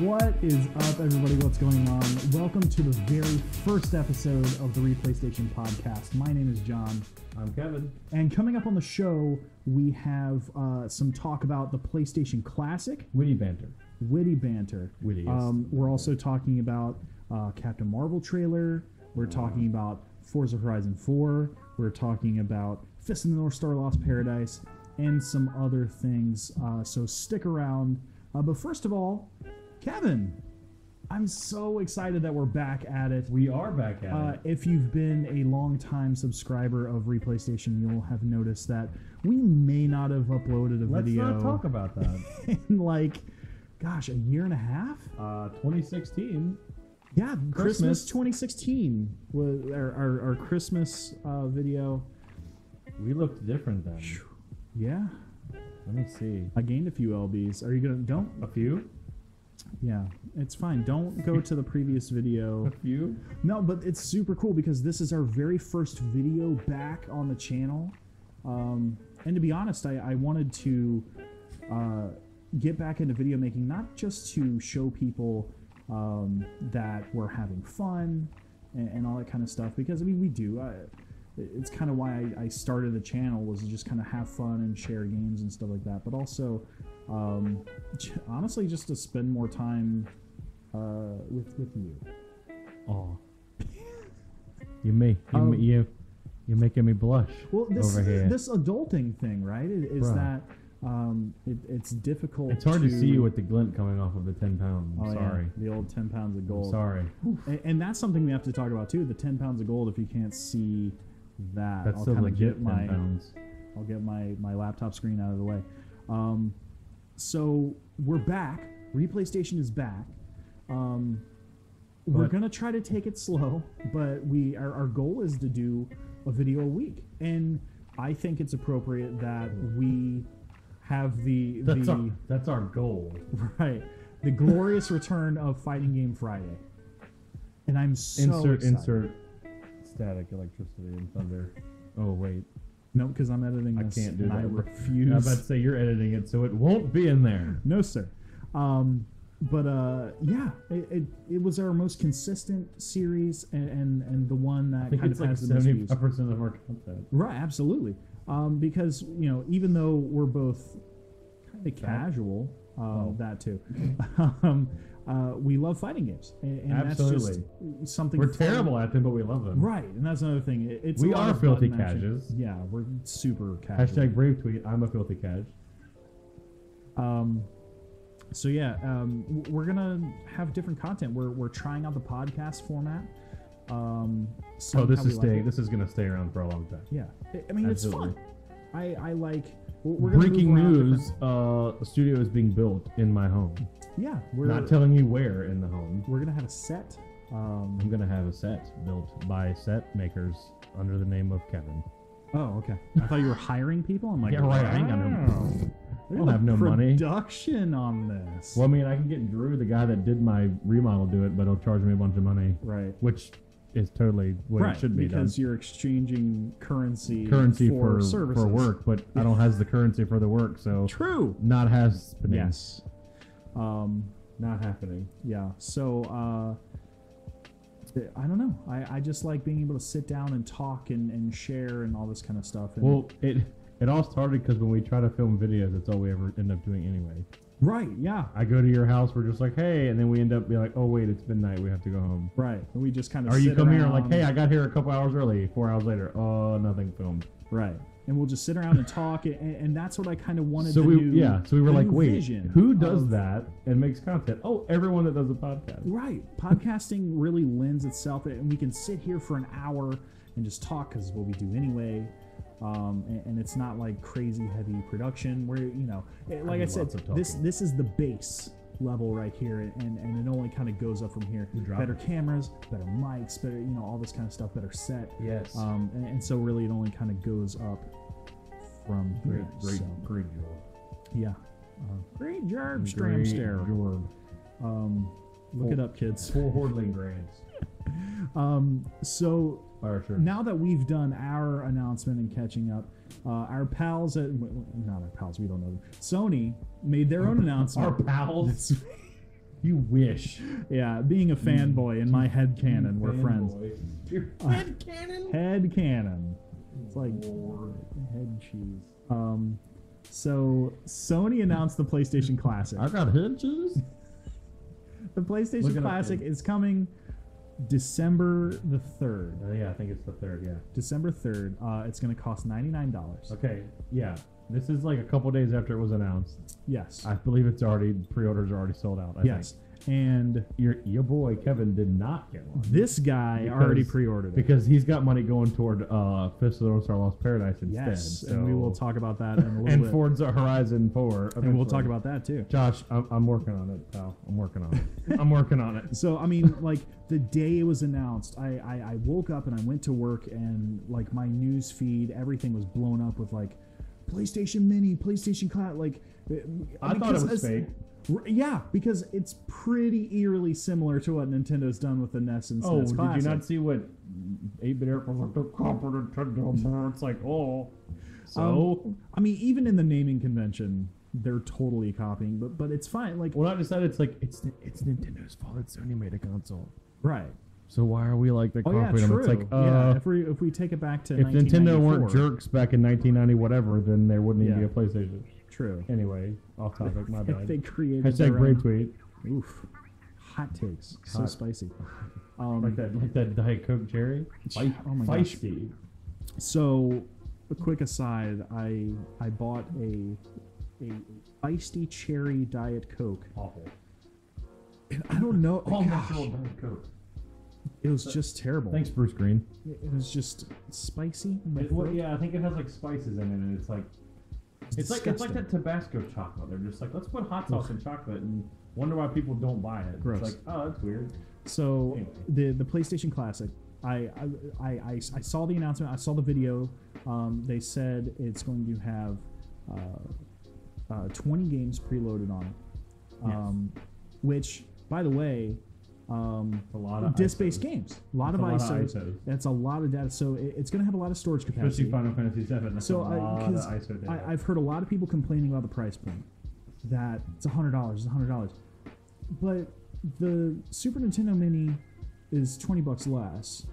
What is up, everybody? What's going on? Welcome to the very first episode of the ReplayStation Podcast. My name is Jon. I'm Kevin. And coming up on the show, we have some talk about the PlayStation Classic. Witty banter. Witty, yes. We're also talking about Captain Marvel trailer. We're talking about Forza Horizon 4. We're talking about Fist in the North Star Lost Paradise and some other things. So stick around. But first of all, Kevin, I'm so excited that we're back at it. We are back at it. If you've been a long-time subscriber of ReplayStation, you'll have noticed that we may not have uploaded a video. Let's not talk about that. In a year and a half? 2016. Yeah, Christmas 2016 was our Christmas video. We looked different then. Yeah. Let me see. I gained a few LBs. Are you gonna a few? Yeah, it's fine. Don't go to the previous video. A few? No, but it's super cool because this is our very first video back on the channel. And to be honest, I wanted to get back into video making, not just to show people that we're having fun and all that kind of stuff, because, I mean, we do. It's kind of why I started the channel, was to just kind of have fun and share games and stuff like that, but also honestly just to spend more time with you. Oh, you're making me blush. Well, this adulting thing, right, is that it's difficult. It's hard to see you with the glint coming off of the 10 pounds. I'm sorry. Yeah, the old 10 pounds of gold. I'm sorry. And that's something we have to talk about too, the 10 pounds of gold. If you can't see that, that's still legit. 10 pounds. I'll get my laptop screen out of the way. So we're back. ReplayStation is back. We're gonna try to take it slow, but our goal is to do a video a week, and I think it's appropriate that we have that's our goal, right? The glorious return of Fighting Game Friday, and I'm so excited. Insert static electricity and thunder. Oh wait. No, because I'm editing this. I can't do that. I refuse. I was about to say you're editing it, so it won't be in there. No, sir. Yeah, it was our most consistent series, and the one that kind of has the most views. 75% of our content. Right, absolutely. Because even though we're both kind of casual, that too. We love fighting games, and absolutely. That's just something. We're terrible at them, but we love them. Right, and that's another thing. We are filthy cages. Yeah, we're super casual. Hashtag brave tweet. I'm a filthy cage. So yeah, we're gonna have different content. We're trying out the podcast format. This is gonna stay around for a long time. Yeah, I mean, absolutely. It's fun. I like. We're breaking news: a studio is being built in my home. Yeah, we're not telling you where in the home. We're gonna have a set. I'm gonna have a set built by set makers under the name of Kevin. Oh, okay. I thought you were hiring people. I'm like, yeah, right. I ain't got no. I don't have no money. Production on this. Well, I mean, I can get Drew, the guy that did my remodel, do it, but he'll charge me a bunch of money. Right. Which is totally what it should be because you're exchanging currency for services. For work, but I don't have the currency for the work, so true. Not happening. Yes. Not happening. Yeah. So I don't know. I just like being able to sit down and talk and share and all this kind of stuff. And well, it all started because when we try to film videos, that's all we ever end up doing anyway. Right, yeah. I go to your house, we're just like, hey, and then we end up being like, oh, wait, it's midnight, we have to go home. Right, and we just kind of Or you come here and like, hey, I got here a couple hours early, 4 hours later, oh, nothing filmed. Right, and we'll just sit around and talk, and that's what I kind of wanted to do. Yeah, so we were like, wait, who does that and makes content? Oh, everyone that does a podcast. Right, podcasting really lends itself, and we can sit here for an hour and just talk, because it's what we do anyway. And it's not like crazy heavy production where, like I said, this is the base level right here, and it only kind of goes up from here. Better cameras, better mics, better, all this kind of stuff, better set. Yes. And so really it only kind of goes up from here. Great job. Yeah. Great job, Stramster. Look it up, kids. 4 Hordling grades. So now that we've done our announcement and catching up, our pals not our pals, we don't know them. Sony made their own announcement. Our pals? You wish. Yeah, being a fanboy in my head canon, we're friends. Your head cannon? Head canon. It's like head cheese. So Sony announced the PlayStation Classic. I got head cheese? The PlayStation Classic is coming December the 3rd. Yeah, I think it's the 3rd, yeah. December 3rd. It's going to cost $99. Okay, yeah. This is like a couple days after it was announced. Yes. I believe pre-orders are already sold out, I think. And your boy Kevin did not get one. This guy already pre-ordered it. Because he's got money going toward Fist of the North Star Lost Paradise instead. Yes, so. and we will talk about that in a little bit. And Forza Horizon 4. Eventually. And we'll talk about that too. Josh, I'm working on it, pal. I'm working on it. I'm working on it. So, I mean, like, the day it was announced, I woke up and I went to work and, like, my news feed, everything was blown up with, like, PlayStation Mini, PlayStation Cloud, like... I thought it was fake. Yeah, because it's pretty eerily similar to what Nintendo's done with the NES and SNES Classic. Did you not see what 8-Bit Air was like? The copper Nintendo. It's like, oh. So? I mean, even in the naming convention, they're totally copying, but it's fine. Like, well, not just that, it's like, it's Nintendo's fault. It's Sony made a console. Right. So why are we like the copying them? True. It's like, if we take it back to if Nintendo weren't jerks back in 1990 whatever, then there wouldn't even be a PlayStation. True. Anyway, off topic, my bad. They created hashtag great tweet. Oof. Hot takes. So spicy. Like that Diet Coke cherry. Oh my feisty. Gosh. So, a quick aside, I bought a feisty cherry Diet Coke. Awful. And I don't know. Oh, natural Diet Coke. It was just terrible. Thanks, Bruce Green. It was just spicy. Yeah, I think it has like spices in it, and it's like it's like that Tabasco chocolate. They're just like, let's put hot sauce in chocolate and wonder why people don't buy it. Gross. It's like, oh, that's weird. So anyway. the PlayStation Classic, I saw the announcement. I saw the video. They said it's going to have 20 games preloaded on it. Which, by the way, a lot of disc-based games. A lot of ISOs. That's a lot of data. So it's going to have a lot of storage capacity. Especially Final Fantasy VII. That's a lot of ISO data. I've heard a lot of people complaining about the price point. That it's $100. It's $100. But the Super Nintendo Mini is $20 less.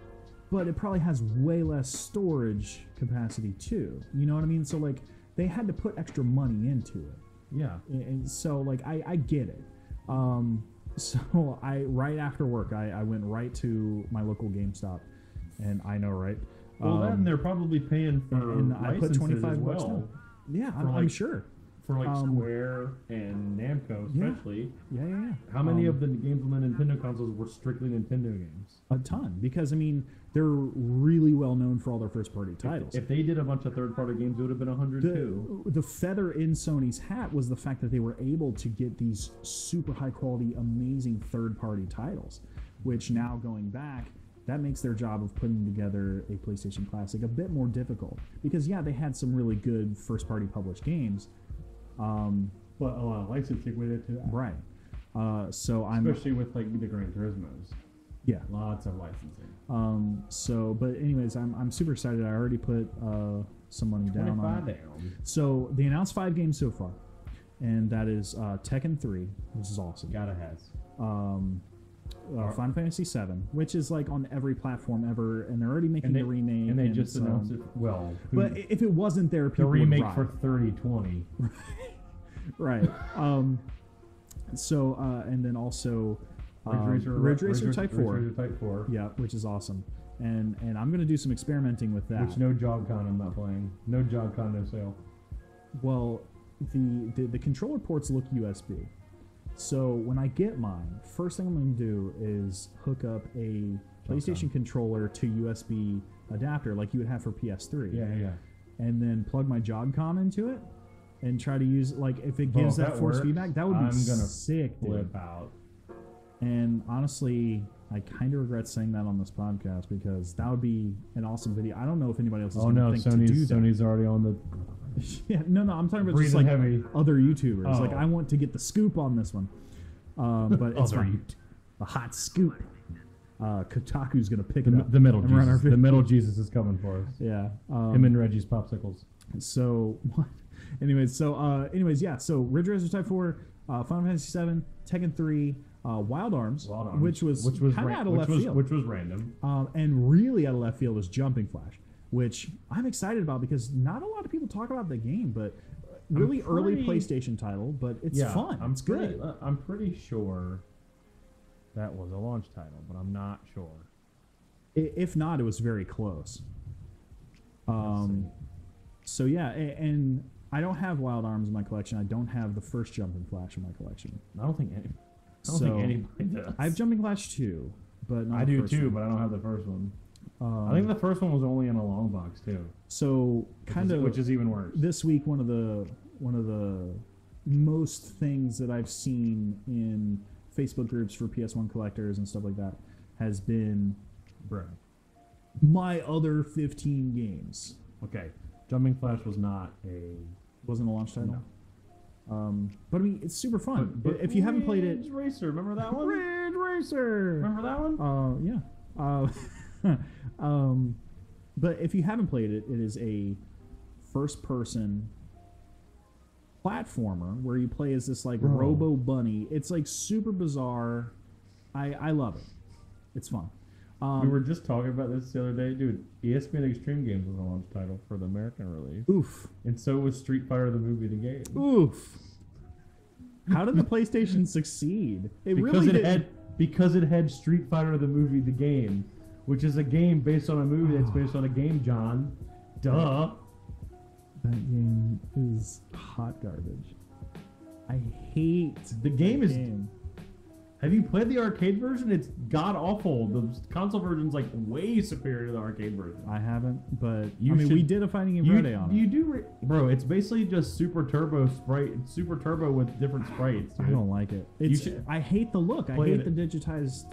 But it probably has way less storage capacity too. You know what I mean? So like they had to put extra money into it. Yeah. And so like I get it. So right after work, I went right to my local GameStop, and I know, right? Well, then they're probably paying for and I put $25 bucks down. Yeah, I'm like, sure. For like Square and Namco, especially. Yeah. How many of the games on the Nintendo consoles were strictly Nintendo games? A ton, because I mean they're really well known for all their first-party titles. If they did a bunch of third-party games, it would have been 100 too. The feather in Sony's hat was the fact that they were able to get these super high-quality, amazing third-party titles, which now going back, that makes their job of putting together a PlayStation Classic a bit more difficult. Because yeah, they had some really good first-party published games, but a lot of licensing with it too. Right. So especially with like the Gran Turismos. Yeah. Lots of licensing. But anyways, I'm super excited. I already put some money down on it. So they announced 5 games so far, and that is Tekken 3, which is awesome. Gotta has. Final Fantasy 7, which is like on every platform ever, and they're already making the remake. And they just announced it. Well, but if it wasn't there, people the remake would for 3020. Right. And then also Ridge Racer Type 4. Yeah, which is awesome. And I'm going to do some experimenting with that. Which no Jog-Con I'm not playing. No Jog-Con, no sale. Well, the controller ports look USB. So when I get mine, first thing I'm going to do is hook up a PlayStation controller to USB adapter like you would have for PS3. Yeah. And then plug my Jog-Con into it and try to use, like, if it gives that force feedback, that would be sick, dude. Flip out. And honestly, I kind of regret saying that on this podcast because that would be an awesome video. I don't know if anybody else is going to think to do that. Sony's already on the... Yeah, no, I'm talking about just like other YouTubers. Oh. Like, I want to get the scoop on this one. But it's fine. A hot scoop. Kotaku's going to pick it up. The Metal Jesus. The Metal Jesus is coming for us. Yeah. Him and Reggie's Popsicles. So, anyways, yeah. So, Ridge Racer Type 4, Final Fantasy 7, Tekken 3, Wild Arms, which was kind of out of left field. Which was random. And really out of left field was Jumping Flash, which I'm excited about because not a lot of people talk about the game, but really early PlayStation title, but it's fun. It's good. I'm pretty sure that was a launch title, but I'm not sure. If not, it was very close. So yeah, and I don't have Wild Arms in my collection. I don't have the first Jumping Flash in my collection. I don't think anybody does. I have Jumping Flash 2, but not I do too, one. but I don't have the first one. I think the first one was only in a long box too. So which is even worse. This week, one of the most things that I've seen in Facebook groups for PS1 collectors and stuff like that has been, my other 15 games. Okay, Jumping Flash wasn't a launch title. No. But I mean, it's super fun. But if you haven't played it, Ridge Racer, remember that one? Ridge Racer, remember that one? Yeah. But if you haven't played it, it is a first-person platformer where you play as this like Robo Bunny. It's like super bizarre. I love it. It's fun. We were just talking about this the other day, dude. ESPN Extreme Games was a launch title for the American release. Oof. And so was Street Fighter the movie, the game. Oof. How did the PlayStation succeed? Because it had Street Fighter the movie, the game, which is a game based on a movie that's based on a game, John. Duh. That game is hot garbage. I hate the game. Have you played the arcade version? It's god awful. The console version's like way superior to the arcade version. I haven't, but we did a Fighting Game Friday on it. You do, bro. It's basically just Super Turbo with different sprites. Dude. I don't like it. I hate the look. I hate the digitized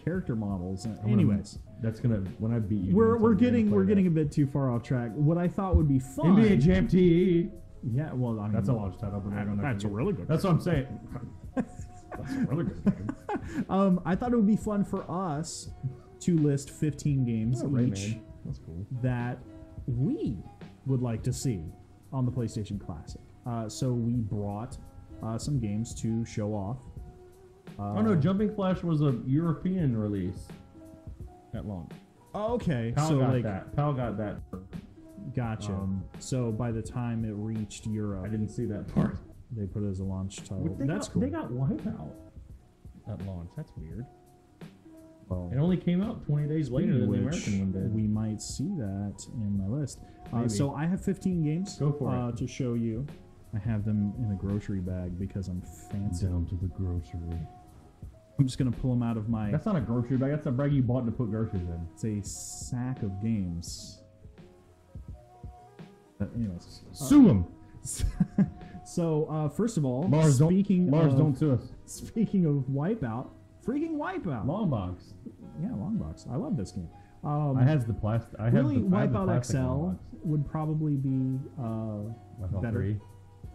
character models. Anyways, that's gonna when I beat you. We're getting a bit too far off track. What I thought would be fun. NBA Jam TE. Yeah, well, I mean, that's a launch title. But that's a really good. That's what I'm saying. That's a really good game. I thought it would be fun for us to list 15 games each That's cool. that we would like to see on the PlayStation Classic. So we brought some games to show off. Oh no, Jumping Flash was a European release at launch. Okay, Pal got that. Gotcha. So by the time it reached Europe, I didn't see that part. They put it as a launch title. That's cool. They got Wipeout at launch. That's weird. Well, it only came out 20 days later than the American one did. We might see that in my list. So I have 15 games to show you. I have them in a grocery bag because I'm fancy. Down to the grocery. I'm just going to pull them out of my... That's not a grocery bag. That's a bag you bought to put groceries in. It's a sack of games. Anyways. Sue them! So, first of all, Mars, don't sue us. Speaking of Wipeout, freaking Wipeout. Long box. Yeah, long box. I love this game. I have the plastic. Wipeout XL would probably be better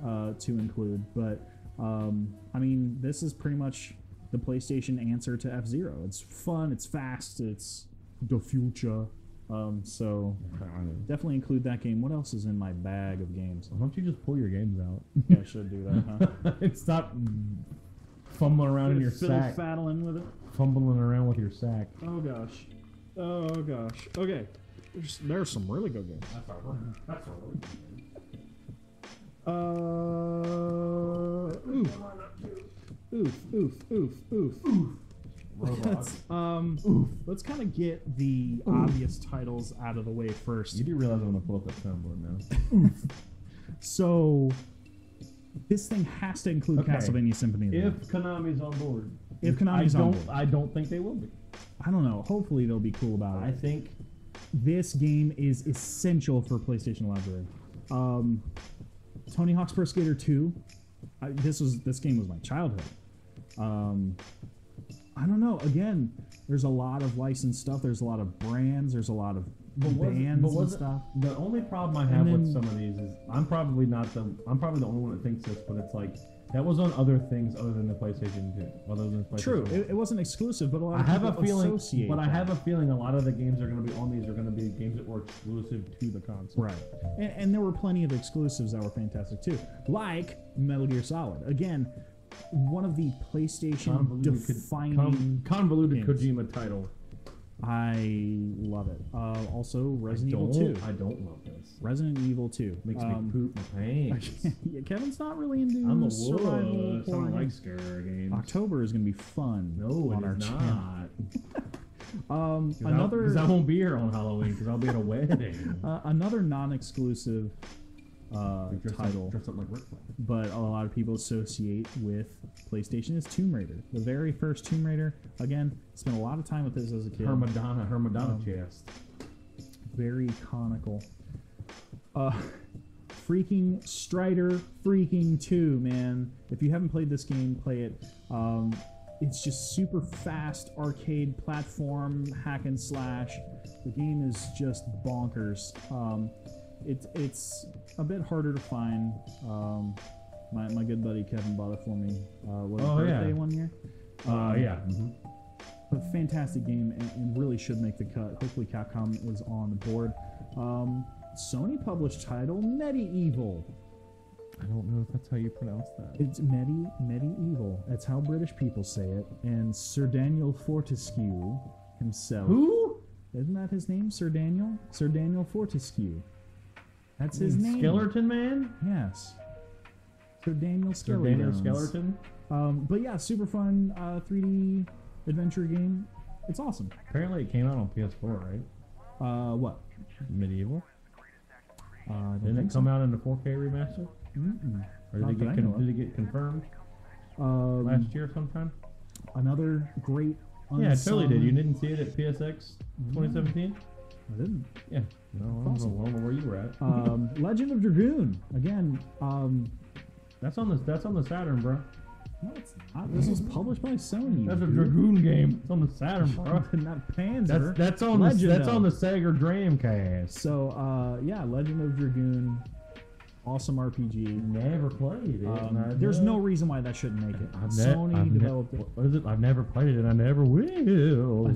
to include, but I mean, this is pretty much the PlayStation answer to F-Zero. It's fun. It's fast. It's the future. So definitely include that game. What else is in my bag of games? Why don't you just pull your games out? Yeah, I should do that, huh? And stop fumbling around in your sack. Faddling with it. Fumbling around with your sack. Oh gosh. Oh gosh. Okay. There's some really good games. That's a really good game. Oof. Let's kind of get the obvious titles out of the way first. You do realize I'm going to pull up that soundboard now. So, this thing has to include Castlevania Symphony of the Night. If Konami's on board. I don't think they will be. I don't know. Hopefully they'll be cool about it. I think this game is essential for PlayStation Library. Tony Hawk's Pro Skater 2. This game was my childhood. I don't know. Again, there's a lot of licensed stuff. There's a lot of brands. There's a lot of bands and stuff. The only problem I have with some of these is I'm probably the only one that thinks this, but it's like that was on other things other than the PlayStation 2. True, it wasn't exclusive, but a lot of people associate. But I have a feeling a lot of the games that are going to be on these are going to be games that were exclusive to the console. Right, and there were plenty of exclusives that were fantastic too, like Metal Gear Solid. Again, one of the PlayStation defining convoluted games. Kojima title. I love it. Also, Resident Evil 2. I don't love this. Resident Evil 2 Makes me poop my pants. Yeah, Kevin's not really into I'm a survival wuss. I horror don't like games. scary games. October is going to be fun. No, on it our is channel. not. Another Because I won't be here on Halloween because I'll be at a wedding. another non-exclusive title, Dress up like Rick Flag. but a lot of people associate with PlayStation is Tomb Raider. The very first Tomb Raider. Again, spent a lot of time with this as a kid. Her Madonna chest. Very conical. Freaking Strider freaking 2, man. If you haven't played this game, play it. It's just super fast arcade platform hack and slash. The game is just bonkers. It's a bit harder to find. My good buddy Kevin bought it for me. Was it birthday one year? Yeah. A fantastic game and really should make the cut. Hopefully Capcom is on the board. Sony published title Medieval. I don't know if that's how you pronounce that. It's Medieval. That's how British people say it. And Sir Daniel Fortescue himself. Who? Isn't that his name? Sir Daniel? Sir Daniel Fortescue. That's his name. Skeleton Man? Yes. Sir Daniel Sir Daniel Skeleton. Skeleton? But yeah, super fun 3D adventure game. It's awesome. Apparently it came out on PS4, right? What? Medieval? Didn't think it come out in the 4K remaster? Mm-mm. Or Not that I know of. did it get confirmed last year sometime? Another great Yeah, it totally did. unsung- You didn't see it at PSX 2017? I didn't. Yeah. No, I don't know where you were at. Legend of Dragoon. Again, That's on the Saturn, bro. no, it's not. This was published by Sony. That's a dude. Dragoon game. It's on the Saturn, bro. Not Panzer. That's on Legend, on the Sega Dreamcast. So, yeah, Legend of Dragoon. Awesome RPG. Never played it. There's no reason why that shouldn't make it. Sony developed it. What is it? I've never played it, and I never will.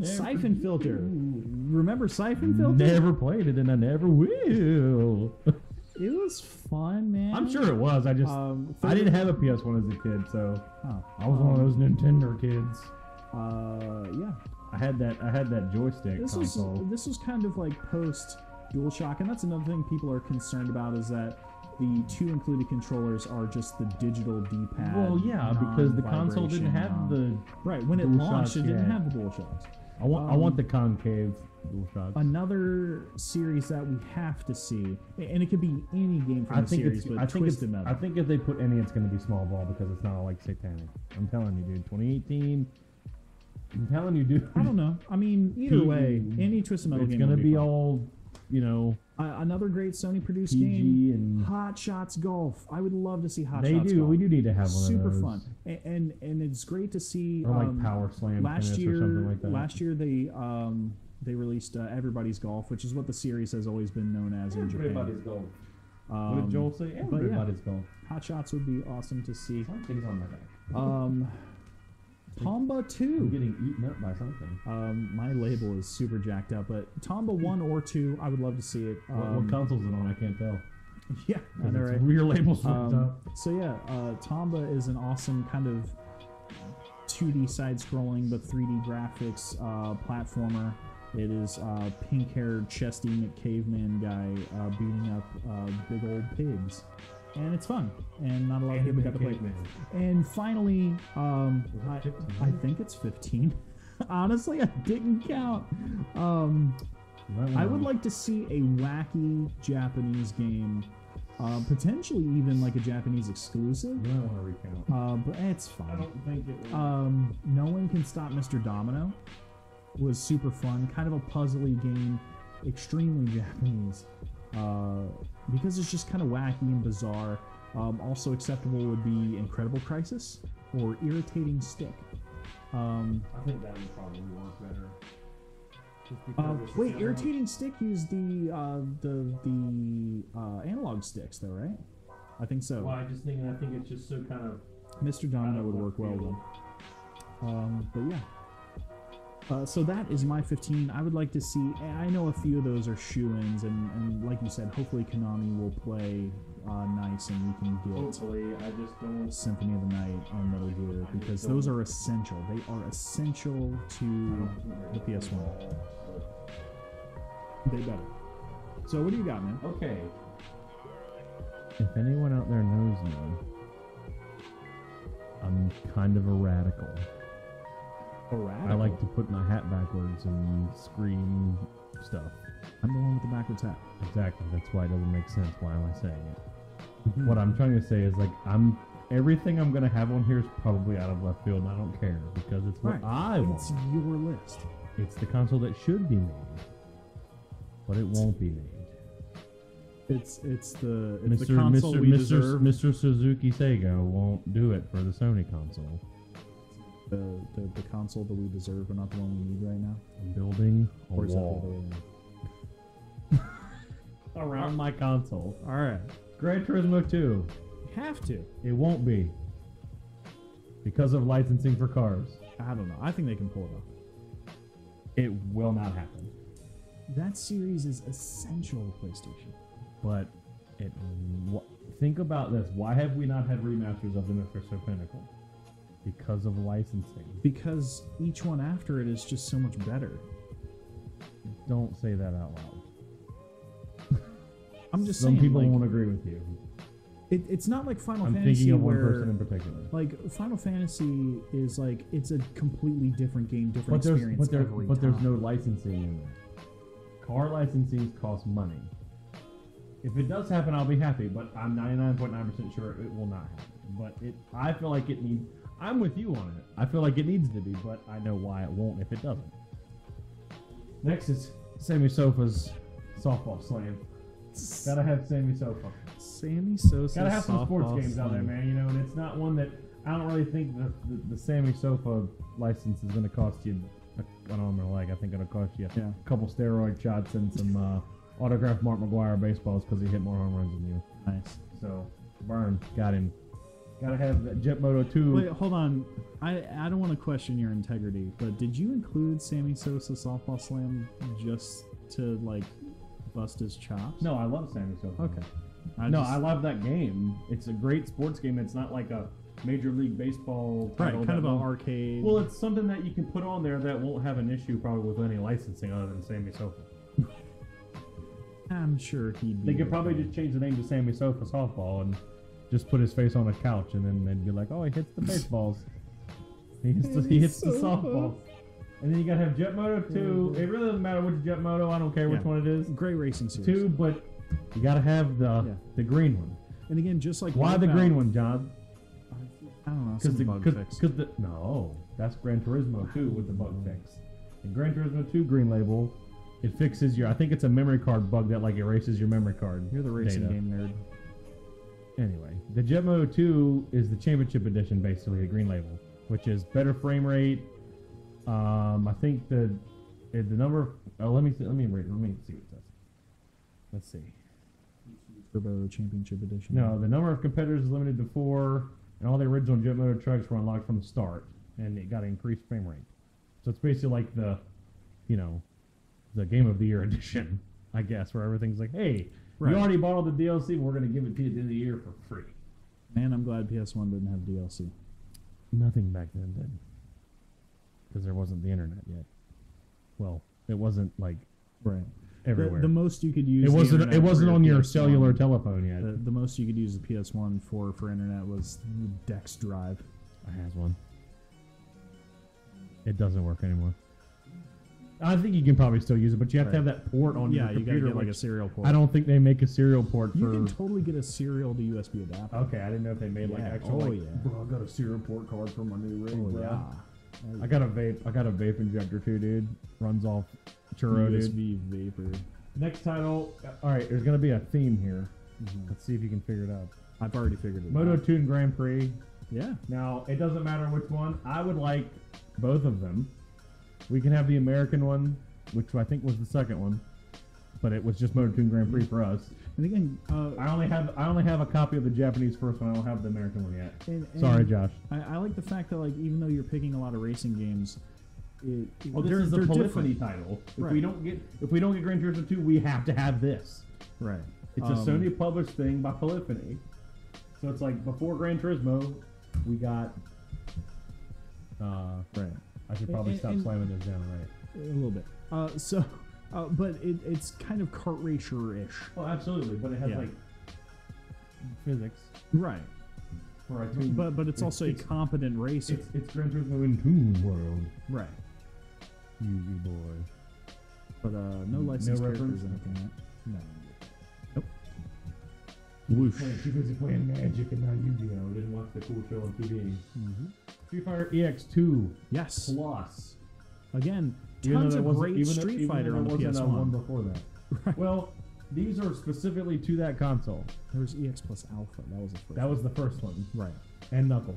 Siphon Filter. Remember Siphon Filter? Never played it, and I never will. It was fun, man. I'm sure it was. I just I didn't have a PS1 as a kid, so I was one of those Nintendo kids. Yeah. I had that joystick console. This was kind of like post DualShock, and that's another thing people are concerned about is that the two included controllers are just the digital D-pad. Well, yeah, because the console didn't have the right when it launched. It didn't have the DualShocks. I want the concave DualShocks. Another series that we have to see, and it could be any game from the series, but Twisted Metal. I think if they put any, it's going to be small ball because it's not like satanic. I'm telling you, dude. 2018. I'm telling you, dude. I don't know. I mean, either way, any Twisted Metal game. It's going to be fun. all, you know. Another great Sony produced PG game, and Hot Shots Golf. I would love to see Hot They Shots do. Golf. We do need to have one Super of those. fun, and it's great to see. Or like Power Slam last tennis year, or something like that. Last year they released Everybody's Golf, which is what the series has always been known as in Japan. Everybody's golf. What did Joel say? Everybody's golf. Hot Shots would be awesome to see. Something's on my back. Tomba 2. I'm getting eaten up by something. My label is super jacked up, but Tomba 1 or 2, I would love to see it. What console's it on? I can't tell. Yeah, I know, right? Rear label's fucked up. So yeah, Tomba is an awesome kind of 2D side-scrolling but 3D graphics platformer. It is pink-haired, chesty caveman guy beating up big old pigs. And it's fun, and not a lot of people got to play it. And finally, I think it's 15. Honestly, I didn't count. I would like to see a wacky Japanese game, potentially even like a Japanese exclusive. You don't want to recount. But it's fine. I don't think it will. No One Can Stop Mr. Domino was super fun, kind of a puzzly game, extremely Japanese. Because it's just kind of wacky and bizarre. Also acceptable would be Incredible Crisis or Irritating Stick. I think that would probably work better. Wait, Irritating Stick used the analog sticks though, right? I think so. Well, I think it's just so kind of. Mr. Domino would work well then. But yeah. So that is my 15. I would like to see. I know a few of those are shoo-ins, and like you said, hopefully Konami will play nice, and we can get. Hopefully, I just don't. Symphony of the Night on Metal Gear, because those are essential. They are essential to the PS1. They better. So what do you got, man? Okay. If anyone out there knows me, I'm kind of a radical. I like to put my hat backwards and scream stuff. I'm the one with the backwards hat. Exactly. That's why it doesn't make sense. Why am I saying it? What I'm trying to say is, like, everything I'm gonna have on here is probably out of left field, and I don't care because it's what I want. It's your list. It's the console that should be made, but it won't be made. It's the console we deserve. Mr. Suzuki Sega won't do it for the Sony console. The console that we deserve, but not the one we need right now. I'm building a Or is that wall the other way? around my console. All right. Gran Turismo 2. You have to. It won't be because of licensing for cars. I don't know. I think they can pull it off. It will not happen. That series is essential to PlayStation. But think about this. Why have we not had remasters of the Mr. Pinnacle? Because of licensing. Because each one after it is just so much better. Don't say that out loud. I'm just saying. Some people like, won't agree with you. It's not like Final I'm Fantasy. Thinking of where, one person in particular. Like Final Fantasy is like it's a completely different game, different experience. But there's no licensing in it. Car licenses cost money. If it does happen, I'll be happy. But I'm 99.9% sure it will not happen. But I feel like it needs. I'm with you on it. I feel like it needs to be, but I know why it won't if it doesn't. Next is Sammy Sofa's softball slam. Gotta have Sammy Sofa. Sammy Sosa. Gotta have some sports games out there, man. You know, and it's not one that I don't really think the Sammy Sofa license is going to cost you an arm and a leg. I think it'll cost you a couple steroid shots and some autographed Mark McGuire baseballs because he hit more home runs than you. Nice. So Burn got him. Gotta have that Jet Moto 2. Wait, hold on. I don't want to question your integrity, but did you include Sammy Sosa softball slam just to like bust his chops? No, I love Sammy Sosa. Okay. I love that game. It's a great sports game. It's not like a Major League Baseball title. Right, kind of an arcade. Well, it's something that you can put on there that won't have an issue probably with any licensing other than Sammy Sofa. I'm sure he'd be. They could probably just change the name to Sammy Sofa Softball and just put his face on a couch, and then they'd be like, "Oh, he hits the baseballs. he hits the softballs." And then you gotta have Jet Moto 2. It really doesn't matter which Jet Moto. I don't care which one it is. Great racing series. 2, but you gotta have the green one. And again, just like why the green one, John? I don't know. Some bug fix. No, that's Gran Turismo 2 with the bug fix. In Gran Turismo 2 green label, it fixes your. I think it's a memory card bug that like erases your memory card. You're the racing data. game nerd. Anyway, the Jet Moto 2 is the championship edition, basically, the green label, which is better frame rate. I think the number. Let me see what it says. Let's see. Turbo Championship Edition. No, the number of competitors is limited to 4, and all the original Jet Moto trucks were unlocked from the start, and it got an increased frame rate. So it's basically like the Game of the Year edition, I guess, where everything's like, hey. Right. You already bought all the DLC, but we're going to give it to you at the end of the year for free. Man, I'm glad PS1 didn't have DLC. Nothing back then did. Because there wasn't the internet yet. Well, it wasn't like everywhere. The most you could use it wasn't on your cellular telephone yet. The most you could use the PS1 for internet was Dex Drive. I has one. It doesn't work anymore. I think you can probably still use it, but you have to have that port on your computer. Yeah, you gotta get like a serial port. I don't think they make a serial port for... You can totally get a serial to USB adapter. Okay, I didn't know if they made like actual... Bro, I got a serial port card for my new rig, bro. Yeah. I got a vape injector too, dude. Runs off churro, USB vapor. Next title... Alright, there's going to be a theme here. Mm-hmm. Let's see if you can figure it out. I've already figured it out. Moto 2 and Grand Prix. Yeah. Now, it doesn't matter which one. I would like both of them. We can have the American one, which I think was the second one, but it was just Moto 2 Grand Prix for us. And again, I only have a copy of the Japanese first one. I don't have the American one yet. Sorry, Josh. I like the fact that like even though you're picking a lot of racing games, Well, this is a they're polyphony different. title. If Right. we don't get Gran Turismo 2, we have to have this. Right. It's a Sony published thing by Polyphony. So it's like before Gran Turismo, we got. Right. I should probably stop slamming this down, right? A little bit. But it's kind of kart racer-ish. Well, absolutely, but it has like physics. Right. Right. But it's also a competent racer. It's Gran Turismo in Toon World. Right. Easy boy. But no licensed characters reference? or anything like that. No. Nope. Whoosh. Too busy playing Magic and not Yu-Gi-Oh! Didn't watch the cool show on TV. Mm-hmm. Street Fighter EX2 Yes. Plus. Again, Even tons though of there wasn't- great even though- Street even though Fighter there on the wasn't PS1. one before that. Right. Well, these are specifically to that console. There was EX plus Alpha. That was the first. That was the first one. right. And Knuckles.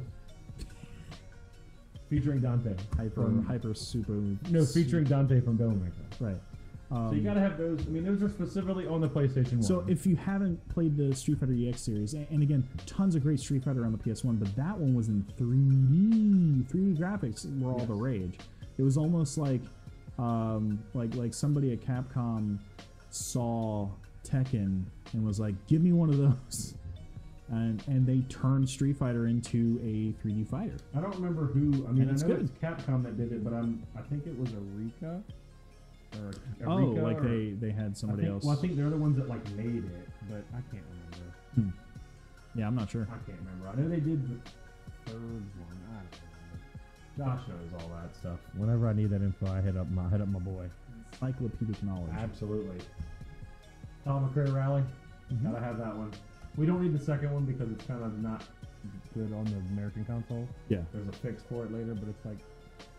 Featuring Dante. Hyper super. No, featuring Dante from Devil May Cry. Right. So you gotta have those. I mean, those are specifically on the PlayStation 1. So if you haven't played the Street Fighter EX series, and again, tons of great Street Fighter on the PS1, but that one was in 3D. 3D graphics were all the rage. It was almost like somebody at Capcom saw Tekken and was like, "Give me one of those," and they turned Street Fighter into a 3D fighter. I don't remember who. I mean, I it's know good. it's Capcom that did it, but I think it was Eureka. Or Oh, Eureka, like or, they had somebody else. Well, I think they're the ones that like made it, but I can't remember. Yeah, I'm not sure. I can't remember. I know they did the third one. I don't remember. Josh knows all that stuff. Whenever I need that info, I hit up my boy. Encyclopedic knowledge. Absolutely. Tom McRae Rally. Gotta have that one. We don't need the second one because it's kind of not good on the American console. Yeah. There's a fix for it later, but it's like,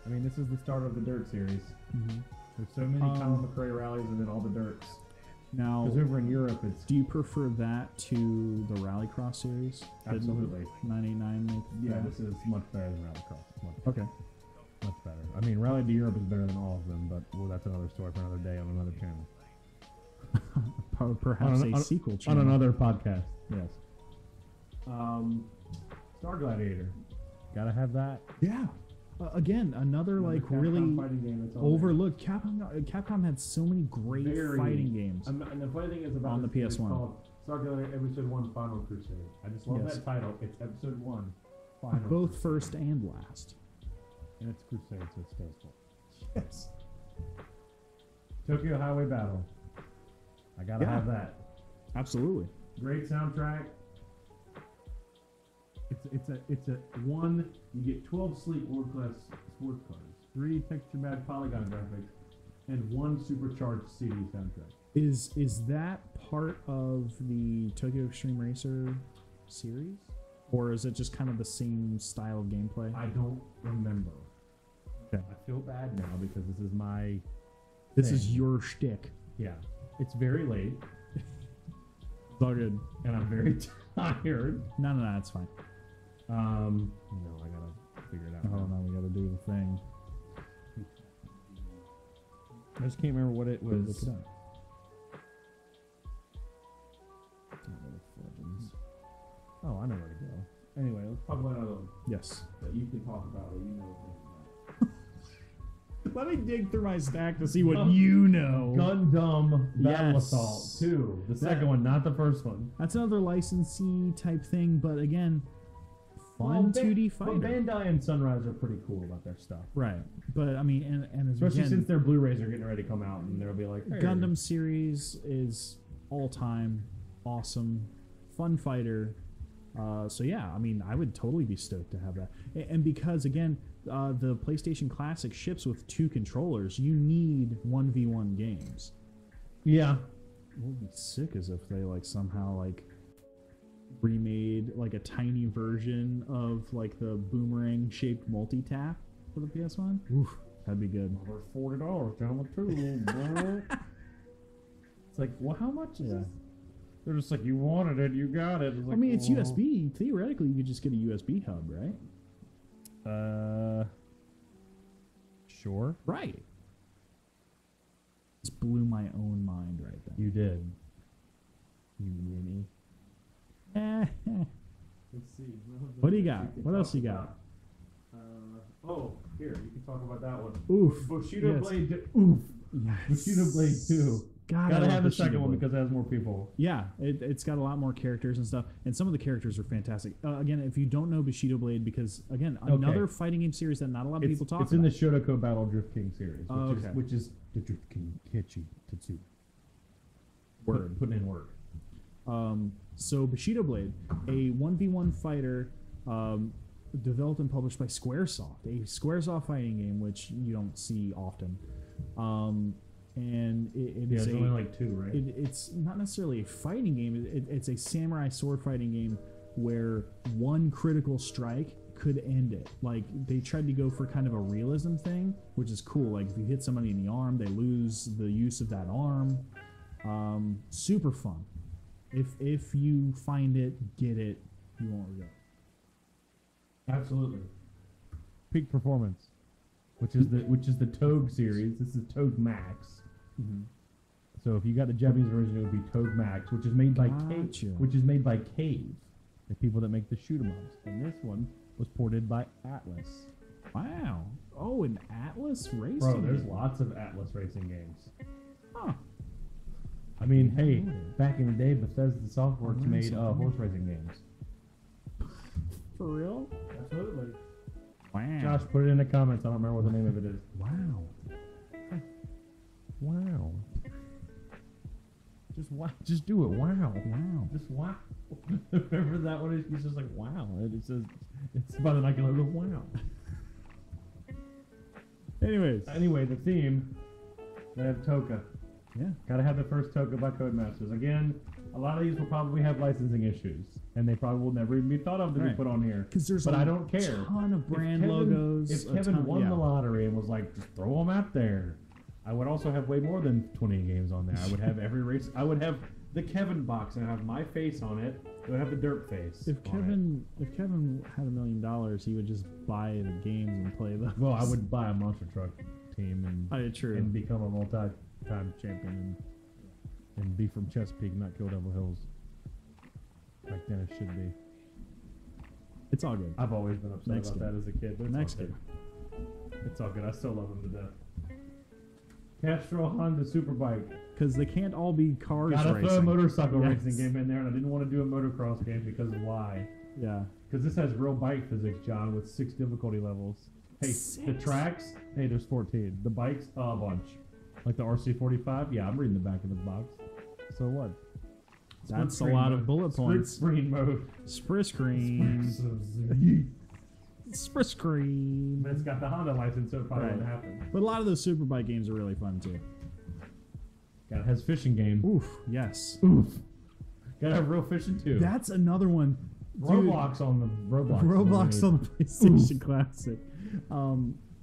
I mean, this is the start of the Dirt series. Mm-hmm. There's so many Tom McRae rallies and then all the Dirts. Now, Because over in Europe, it's do you prefer that to the Rallycross series? absolutely. 99. Yeah, this is much better than Rallycross. Okay. Much better. I mean, Rally to Europe is better than all of them, but well, that's another story for another day on another channel. Perhaps a sequel channel. On another podcast. Yes. Star Gladiator. Gotta have that. Yeah. Again, another like Capcom really fighting game that's on overlooked. Capcom had so many great fighting games. And the funny thing is about On the this, it's PS1. called Star Gladiator Episode 1 Final Crusade. I just love Yes. that title. It's Episode 1 Final Both first and last. And it's Crusade, so it's faithful. Yes. Tokyo Highway Battle. I gotta have that. Absolutely. Great soundtrack. It's a one. You get 12 sleek world class sports cars, 3 texture match polygon graphics, and 1 supercharged CD soundtrack. Is that part of the Tokyo Extreme Racer series, or is it just kind of the same style of gameplay? I don't remember. Okay. I feel bad now because this is my. This is your shtick. Yeah. It's very late, It's all good. and I'm very tired. No, it's fine. No, I gotta figure it out. Oh, now we gotta do the thing. I just can't remember what it was. Look it up. Oh, I know where to go. Anyway, let's talk about another one Yes. that you can talk about that you know things Let me dig through my stack to see what you know. about. Gundam Battle Yes. Assault 2. The second one, not the first one. That's another licensee type thing, but again, fun 2D fighter. But Bandai and Sunrise are pretty cool about their stuff. Right, but I mean, and Especially again, since their Blu-rays are getting ready to come out, and they'll be like, hey. Gundam series is all time awesome, fun fighter. So yeah, I mean, I would totally be stoked to have that. And because again, the PlayStation Classic ships with 2 controllers, you need 1v1 games. Yeah. What would be sick is if they like somehow like remade like a tiny version of like the boomerang shaped multi-tap for the PS1. Oof, that'd be good. For $40, gentlemen, too. It's like, well, how much is this? They're just like, you wanted it, you got it. It's like, I mean, it's well, USB. Theoretically, you could just get a USB hub, right? Sure. Right. Just blew my own mind right then. You did. You ninny. Eh. Let's see. What do you got? What else you got? Here, you can talk about that one. Oof. Bushido Yes. Blade. Oof. Yes. Bushido Blade 2. God, I Gotta love have the Bushido second one Blade. because it has more people. Yeah, it's got a lot more characters and stuff, and some of the characters are fantastic. Again, if you don't know Bushido Blade, because again, another fighting game series that not a lot of people talk It's about. in the Shotoko Battle Drift King series, which is the Drift King Kechi Tetsu. Putting in work. So Bushido Blade, a 1v1 fighter, developed and published by SquareSoft, a SquareSoft fighting game, which you don't see often. And it is there's only like 2, right? It's not necessarily a fighting game. It's a samurai sword fighting game where one critical strike could end it. Like, they tried to go for kind of a realism thing, which is cool. Like, if you hit somebody in the arm, they lose the use of that arm. Super fun. If you find it, get it. You won't regret it. Absolutely. Peak Performance, which is the Toga series. This is Toga Max. Mm-hmm. So if you got the Japanese version, it would be Toga Max, which is made by Cave, the people that make the shoot 'em ups. And this one was ported by Atlas. Wow. Oh, an Atlas racing Bro, there's game. lots of Atlas racing games. Huh. I mean, hey, back in the day, Bethesda Softworks learned made something. horse racing games. For real? Absolutely. Wow. Josh, put it in the comments. I don't remember what the name of it is. Wow. Wow. Just do it. Wow. Wow. Just wow. Remember that one? It's just like wow. It says it's about an icon logo. Wow. Anyways. The theme. They have Toka. Yeah. Gotta have the first Toka by Codemasters. Again, a lot of these will probably have licensing issues, and they probably will never even be thought of to be put on here. But I don't care. Ton of brand logos. If Kevin won the lottery and was like, just throw them out there, I would also have way more than 20 games on there. I would have every race. I would have the Kevin box and have my face on it. It would have the dirt face. If Kevin had $1 million, he would just buy the games and play them. Well, I would buy a monster truck team and become a multi-time champion and be from Chesapeake, not Kill Devil Hills, like Dennis should be. It's all good. I've always been upset about that as a kid. But it's all good. It's all good. I still love him to death. Castrol Honda Superbike. Because they can't all be cars Gotta racing. throw a motorcycle racing game in there, and I didn't want to do a motocross game because why? Yeah. Because this has real bike physics, John, with 6 difficulty levels. Hey, the tracks, hey, there's 14. The bikes, a bunch. Like the RC45, yeah, I'm reading the back of the box. So what? That's a lot of bullet points. Split screen mode. Sprit screen. Sprit screen. But it's got the Honda license, so it probably wouldn't happen. But a lot of those Superbike games are really fun too. God, it has fishing game. Oof, yes. Oof. Gotta have real fishing too. That's another one. Roblox on the Roblox on the PlayStation Classic.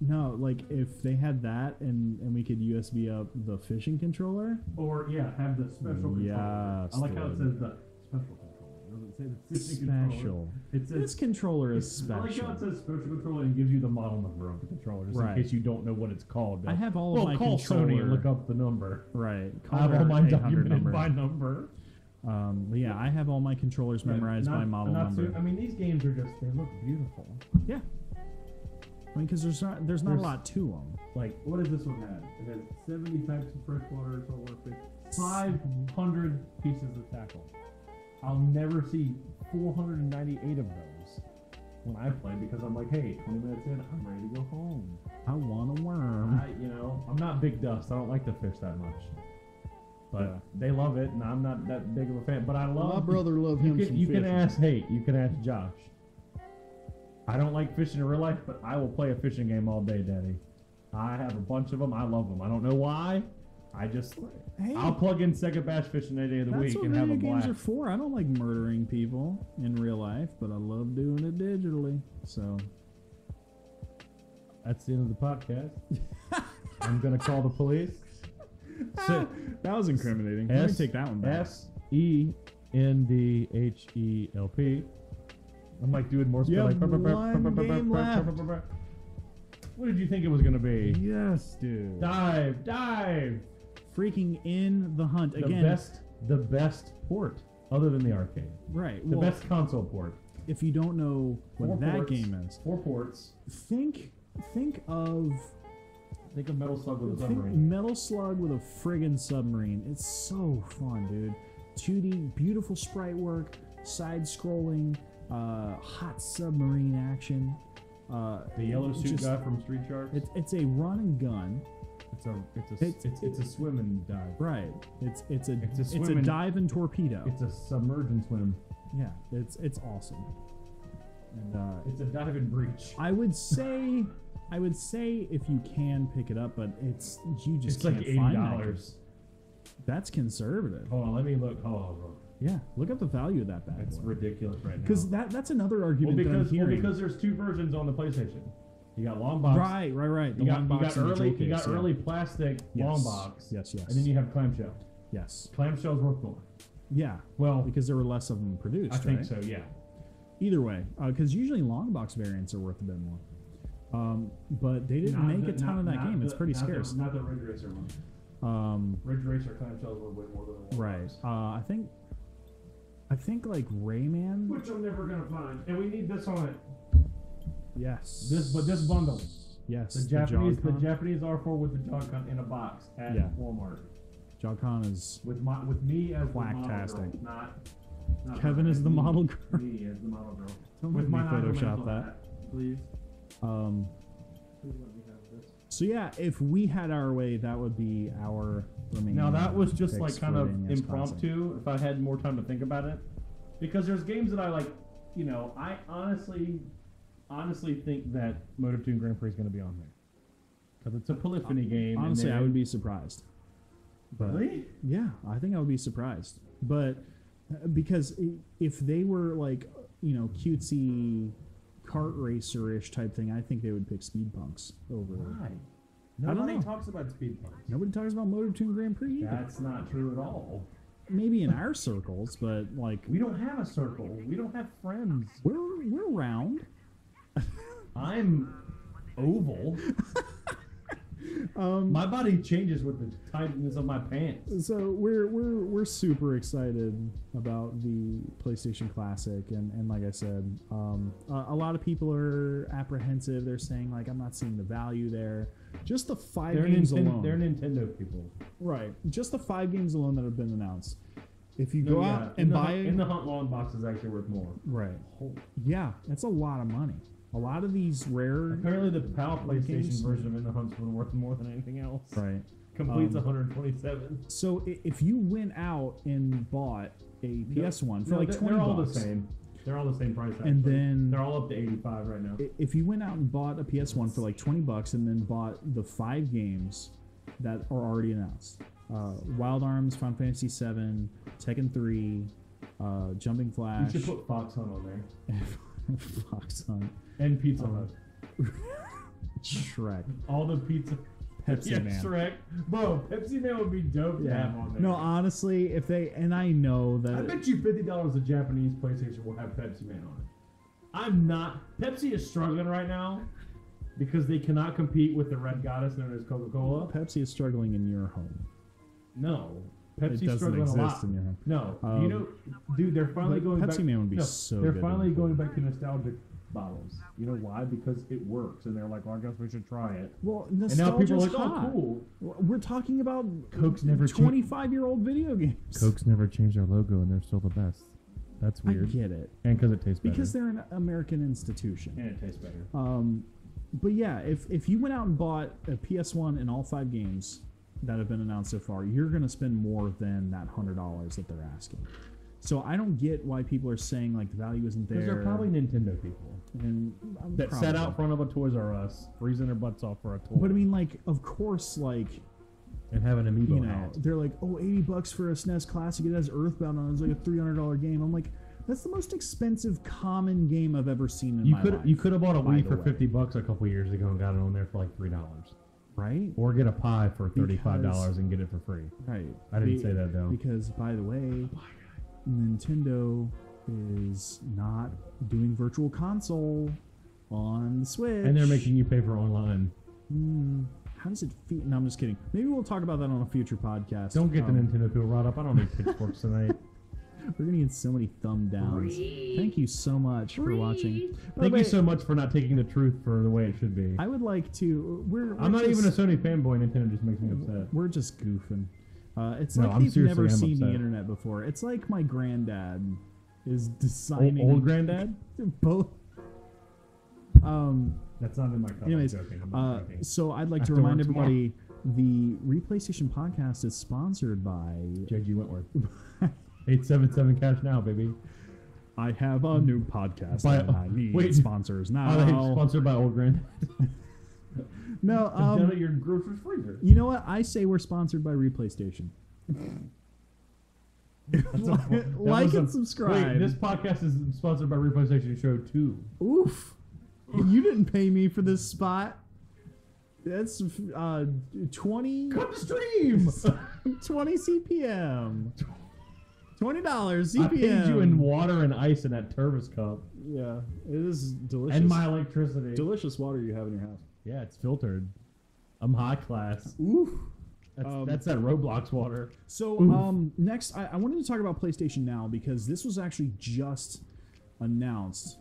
No, like if they had that and we could USB up the fishing controller. Or have the special controller. Yes, I like how it says the special controller. It doesn't say the fishing controller. It says, this controller is special. I like how it says special controller and gives you the model number of the controller, just in case you don't know what it's called. I have all of my call controller. Sony and look up the number. Right. I have all mine documented by number. But yeah, I have all my controllers memorized by model number. I mean, these games are just, they look beautiful. Yeah. I mean, because there's not a lot to them. Like, what does this one have? It has 70 types of freshwater saltwater fish, 500 pieces of tackle. I'll never see 498 of those when I play because I'm like, hey, 20 minutes in, I'm ready to go home. I want a worm. I'm not Big Dust. I don't like to fish that much. But they love it, and I'm not that big of a fan. But I love. My brother loves him. You can ask. Hey, you can ask Josh. I don't like fishing in real life, but I will play a fishing game all day, Daddy. I have a bunch of them. I love them. I don't know why. I'll plug in Second Bass fishing any day of the week and have a blast. That's what video games are for. I don't like murdering people in real life, but I love doing it digitally. So that's the end of the podcast. I'm gonna call the police. That was incriminating. Let me take that one back. SENDHELP. I'm like doing more stuff like. What did you think it was gonna be? Yes, dude. Dive. Freaking in the hunt again. The best port, other than the arcade. Right. The best console port. If you don't know what that game is, 4 ports. Think think of Metal Slug with a submarine. Metal Slug with a friggin' submarine. It's so fun, dude. 2D, beautiful sprite work, side-scrolling, hot submarine action. The yellow suit guy from Street Sharks. It's a run and gun. It's a swim and dive. Right. It's a dive and torpedo. It's a submerge and swim. Yeah. It's awesome. And it's a dive and breach. I would say if you can pick it up, but it's like can't find $80. That's conservative. Hold on, let me look. Hold on. Yeah, look up the value of that bad It's boy. ridiculous right now. Because that's another argument because there's two versions on the PlayStation. You got long box. Right. The You long box and the jewel case, you got early plastic long box. Yes. And then you have clamshell. Yes. Clamshell's worth more. Yeah. Well, because there were less of them produced. I think so. Yeah. Either way, because usually long box variants are worth a bit more. But they didn't make a ton of that game. It's pretty scarce. Not the Ridge Racer one. Ridge Racer clamshells were way more than one. Right. I think like Rayman. Which I'm never gonna find, and we need this on it. Yes. This bundle. Yes. The Japanese R4 with the Joy-Con in a box at Walmart. Joy-Con is with me as quacktastic. the model girl, not Kevin is the model girl. Me as the model girl. Don't with make me my Photoshop that, please. Please let me have this. So yeah, if we had our way, that would be our remaining. Now that was just picks like kind of for NES impromptu. If I had more time to think about it, because there's games that I like. You know, I honestly think that Motor 2 Grand Prix is going to be on there because it's a polyphony game. Honestly, I would be surprised. But really? Yeah, I think I would be surprised. But because if they were like, cutesy kart racer-ish type thing, I think they would pick Speedpunks over. Why? Nobody talks about Speedpunk. Nobody talks about Motor 2 Grand Prix either. That's not true at all. Maybe in our circles, but like we don't have a circle. We don't have friends. We're round. I'm oval. My body changes with the tightness of my pants. So we're super excited about the PlayStation Classic, and like I said, a lot of people are apprehensive. They're saying like, I'm not seeing the value there. Just the 5 games alone. They're Nintendo people, right? Just the 5 games alone that have been announced. If you go out and buy in the Hunt long box is actually worth more. Right. Yeah, that's a lot of money. A lot of these rare. Apparently, the PAL PlayStation version of In the Hunt's worth more than anything else. Right. Completes 127. So if you went out and bought a PS1 for like $20, they're all the same. They're all the same price. Actually. And then they're all up to 85 right now. If you went out and bought a PS1 for like $20 and then bought the 5 games that are already announced, Wild Arms, Final Fantasy VII, Tekken 3, Jumping Flash. You should put Fox Hunt on there. Fox Hunt. And Pizza Hut. Shrek. All the pizza. Pepsi Man. Shrek. Bro, Pepsi Man would be dope to have on there. No, honestly, if they... And I know that... I bet you $50 a Japanese PlayStation will have Pepsi Man on it. I'm not... Pepsi is struggling right now because they cannot compete with the red goddess known as Coca-Cola. Pepsi is struggling in your home. No. Pepsi's it doesn't struggling exist a lot. In your home. No. Dude, they're finally going back... Pepsi Man would be so good. They're finally going back to nostalgic bottles. You know why? Because it works, and they're like, well, I guess we should try it. Well, and now people are like, hot. oh, cool. We're talking about Coke's never 25-year-old video games. Coke's never changed their logo, and they're still the best. That's weird. I get it. And because it tastes better. Because they're an American institution. And it tastes better. But yeah, if you went out and bought a PS1 and all 5 games that have been announced so far, you're going to spend more than that $100 that they're asking. So I don't get why people are saying like the value isn't there. Because they're probably Nintendo people. And that sat out front of a Toys R Us, freezing their butts off for a toy. But I mean, like, of course, like... And have an amiibo hat. They're like, oh, $80 for a SNES Classic. It has Earthbound on it. It's like a $300 game. I'm like, that's the most expensive common game I've ever seen in my life. You could have bought a Wii for $50 a couple years ago and got it on there for like $3. Right? Or get a pie for $35 and get it for free. Right. I didn't say that, though. Because, by the way, Nintendo is not doing Virtual Console on the Switch. And they're making you pay for online. How does it feel? No, I'm just kidding. Maybe we'll talk about that on a future podcast. Don't get the Nintendo people riled up. I don't need pitchforks tonight. We're gonna get so many thumb downs. Thank you so much for watching. Thank you so much for not taking the truth for the way it should be. I would like to. I'm not even a Sony fanboy. Nintendo just makes me upset. We're just goofing. It's No, like I'm they've seriously, never I'm seen the upset. internet before. It's like my granddad is designing. Old granddad? Both. That's not in my comment. Anyways, I'm not joking. so I'd like to After remind work everybody the ReplayStation Podcast is sponsored by. JG Wentworth. 877 cash now, baby. I have a new podcast By- and I need wait. sponsors now. Are they sponsored by Old Granddad? No, Down at your grocery freezer. you know what? I say we're sponsored by ReplayStation. Like and subscribe. Wait, this podcast is sponsored by ReplayStation Show 2. Oof. You didn't pay me for this spot. That's 20 Come to stream! 20 CPM. $20 CPM. I paid you in water and ice in that Tervis cup. Yeah, it is delicious. And my electricity. delicious water you have in your house. Yeah, it's filtered. I'm high class. Oof. That's that Roblox water. So next, I wanted to talk about PlayStation Now because this was actually just announced.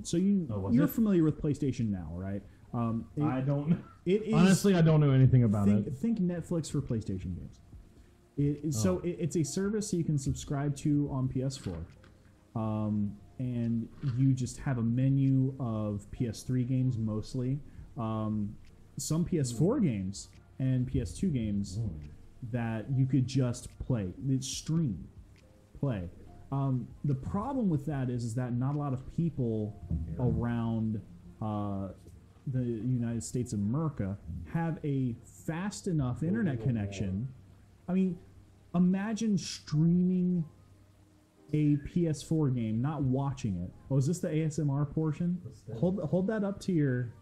So you're familiar with PlayStation Now, right? I don't. It is, Honestly, I don't know anything about it. Think Netflix for PlayStation games. So it's a service you can subscribe to on PS4, and you just have a menu of PS3 games mostly, some PS4 games and PS2 games that you could just play. It's stream, play. The problem with that is that not a lot of people around the United States of America have a fast enough internet connection. I mean, imagine streaming a PS4 game, not watching it. Oh, is this the ASMR portion? Hold that up to your...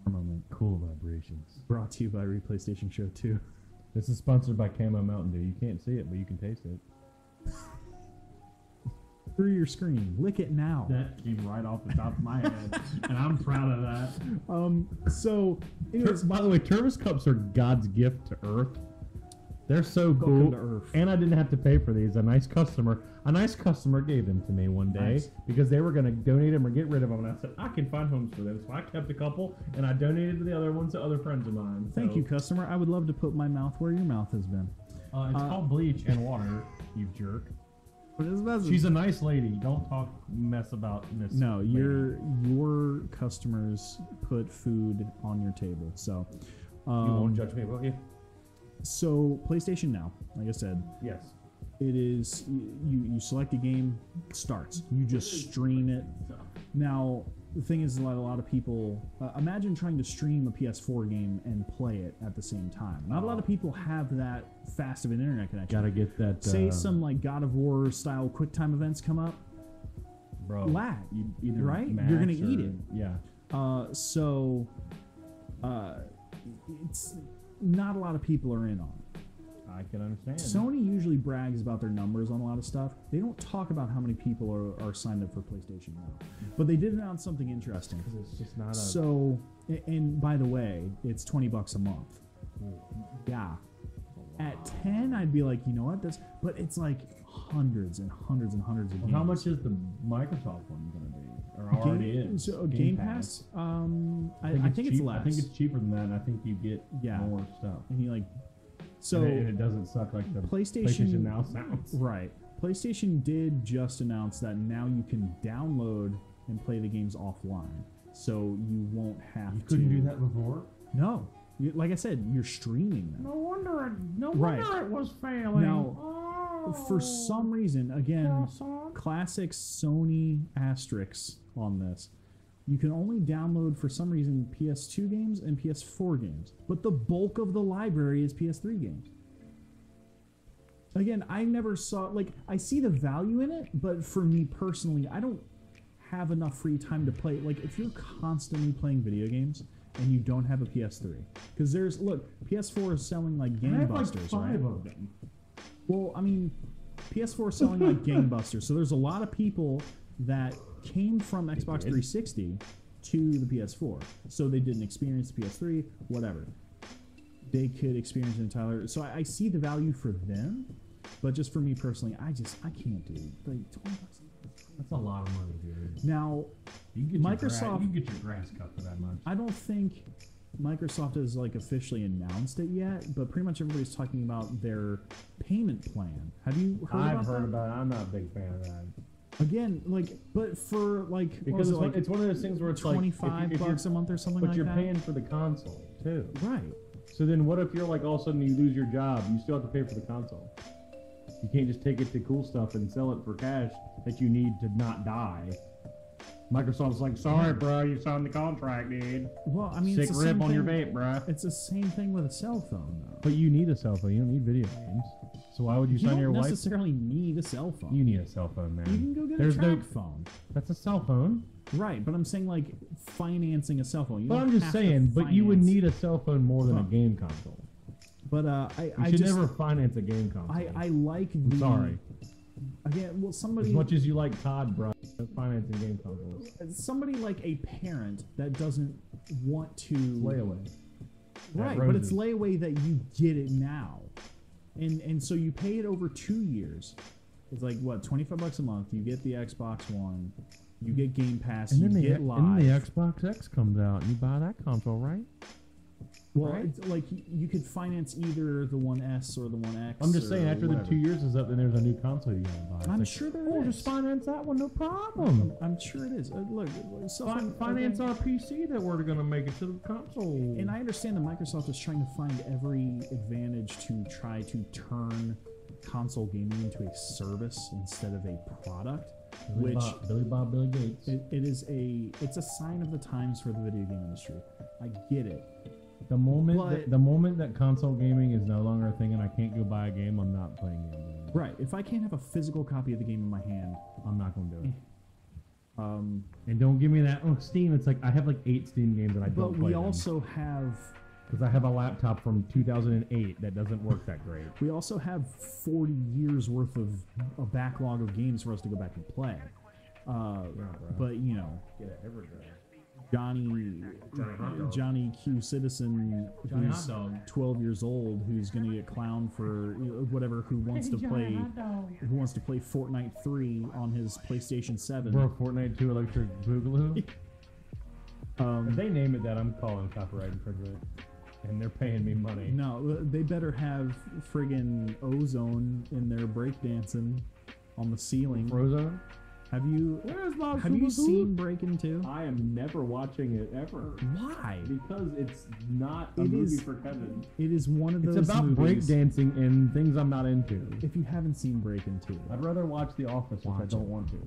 moment. Cool vibrations. Brought to you by ReplayStation Show 2. This is sponsored by Camo Mountain Dew. You can't see it, but you can taste it. Through your screen. Lick it now. That came right off the top of my head, and I'm proud of that. So, anyways, By the way, Tervis cups are God's gift to Earth. They're so Welcome cool. to Earth. And I didn't have to pay for these. A nice customer gave them to me one day Nice. because they were going to donate them or get rid of them. And I said, I can find homes for them. So I kept a couple, and I donated the other ones to other friends of mine. Thank you, customer. I would love to put my mouth where your mouth has been. It's called bleach and water, you jerk. What is that? She's a nice lady. Don't talk mess about Miss. No, lady. your customers put food on your table. So, You won't judge me, will you? So PlayStation Now, like I said, Yes. it is you select a game, it starts. You just stream it. Now the thing is, a lot of people imagine trying to stream a PS4 game and play it at the same time. Not a lot of people have that fast of an internet connection. Gotta get that. Say some like God of War style QuickTime events come up, bro. lag. You either Right? mash You're gonna or- eat it. Yeah. It's not a lot of people are in on it. I can understand. Sony usually brags about their numbers on a lot of stuff. They don't talk about how many people are signed up for PlayStation Now. But they did announce something interesting. Because it's just not a. So, and by the way, it's $20 a month. Yeah. At 10, I'd be like, you know what? But it's like hundreds and hundreds and hundreds of games. How much is the Microsoft one going to be? Or already is? So Game Pass? I think it's cheap. less. I think it's cheaper than that, and I think you get Yeah. more stuff. And you like, so and it doesn't suck like the PlayStation Now sounds. Right. PlayStation did just announce that now you can download and play the games offline. So you won't have You to. couldn't do that before? No. Like I said, you're streaming them. No wonder Right. it was failing. Now, for some reason, again, classic Sony asterisks on this. You can only download, for some reason, PS2 games and PS4 games. But the bulk of the library is PS3 games. Again, I never saw... Like, I see the value in it, but for me personally, I don't have enough free time to play. Like, if you're constantly playing video games and you don't have a PS3... Because there's... Look, PS4 is selling like gangbusters, I have like 5 right? of them. Well, I mean, PS4 is selling like gangbusters, so there's a lot of people that came from Xbox 360 to the PS4, so they didn't experience the PS3, whatever. they could experience it entirely. So I see the value for them, but just for me personally, I can't do like $20. That's a lot of money, dude. Now, you can get Microsoft, you can get your grass cut for that much. I don't think Microsoft has like officially announced it yet, but pretty much everybody's talking about their payment plan. Have you heard about that? I've heard about it. I'm not a big fan of that. Again, like, but for like, because it's one of those things where it's $25 a month or something like that. But you're paying for the console too, right? So then, what if you're like all of a sudden you lose your job? You still have to pay for the console. You can't just take it to Cool Stuff and sell it for cash that you need to not die. Microsoft's like, sorry, bro, you signed the contract, dude. Well, I mean, sick it's the rip same on thing, your vape, bro. It's the same thing with a cell phone, though. But you need a cell phone. You don't need video games. So why would you sign your wife? You wife? don't necessarily need a cell phone. You need a cell phone, man. You can go get a track phone. That's a cell phone. Right, but I'm saying like financing a cell phone. But I'm just saying, but you would need a cell phone more than a game console. But you should never finance a game console. I like the. I'm sorry. Again, well, somebody. As much as you like COD, bro, financing game consoles. Somebody like a parent that doesn't want to. Layaway. Right, but it's layaway that you get it now, and so you pay it over 2 years. It's like what, $25 a month. You get the Xbox One, you get Game Pass, and you get Live. And then the Xbox X comes out, and you buy that console, right? Well, right? It's like you could finance either the One S or the One X. I'm just saying, after the 2 years is up, then there's a new console you gotta buy. I'm sure there is. Just finance that one, no problem. I'm sure it is. Look, finance our PC that we're gonna make it to the console. And I understand that Microsoft is trying to find every advantage to try to turn console gaming into a service instead of a product. Billy Bob, Billy Gates. It's a sign of the times for the video game industry. I get it. The moment that console gaming is no longer a thing and I can't go buy a game, I'm not playing games anymore. Right. If I can't have a physical copy of the game in my hand, I'm not going to do it. And don't give me that, Steam. It's like I have like 8 Steam games that I don't play. But we also have... Because I have a laptop from 2008 that doesn't work that great. We also have 40 years worth of a backlog of games for us to go back and play. But, you know... Get it Everdrive. Johnny Q Citizen, who's 12 years old, who's gonna get clowned for whatever, who wants to play Fortnite 3 on his PlayStation 7. Bro, Fortnite 2 Electric Boogaloo. If they name it that, I'm calling copyright infringement, and they're paying me money. No, they better have friggin' Ozone in there breakdancing on the ceiling. Frozone? Have you seen Breakin' 2? I am never watching it ever. Why? Because it's not a movie for Kevin. It is one of those movies. It's about breakdancing and things I'm not into. If you haven't seen Breakin' 2, I'd rather watch The Office, which I don't want to.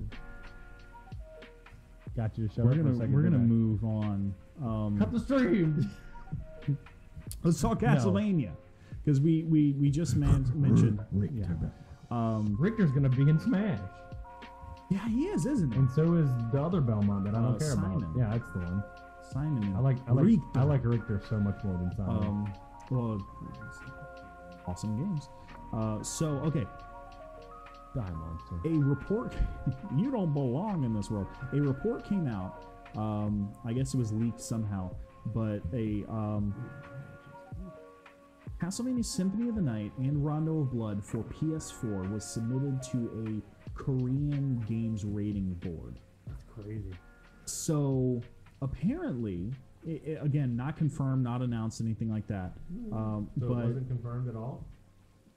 Got you to shut up for a second. We're gonna move on. Cut the stream. Let's talk Castlevania, because we just mentioned Richter. Richter's gonna be in Smash. Yeah, he is, isn't he? And so is the other Belmont that I don't care Simon. about. Yeah, that's the one. Simon. I like Richter so much more than Simon. Well, awesome games. Okay. Die Monster. A report. You don't belong in this world. A report came out. I guess it was leaked somehow, but a Castlevania Symphony of the Night and Rondo of Blood for PS4 was submitted to a Korean games rating board. That's crazy. So apparently, again, not confirmed, not announced, anything like that. So it wasn't confirmed at all?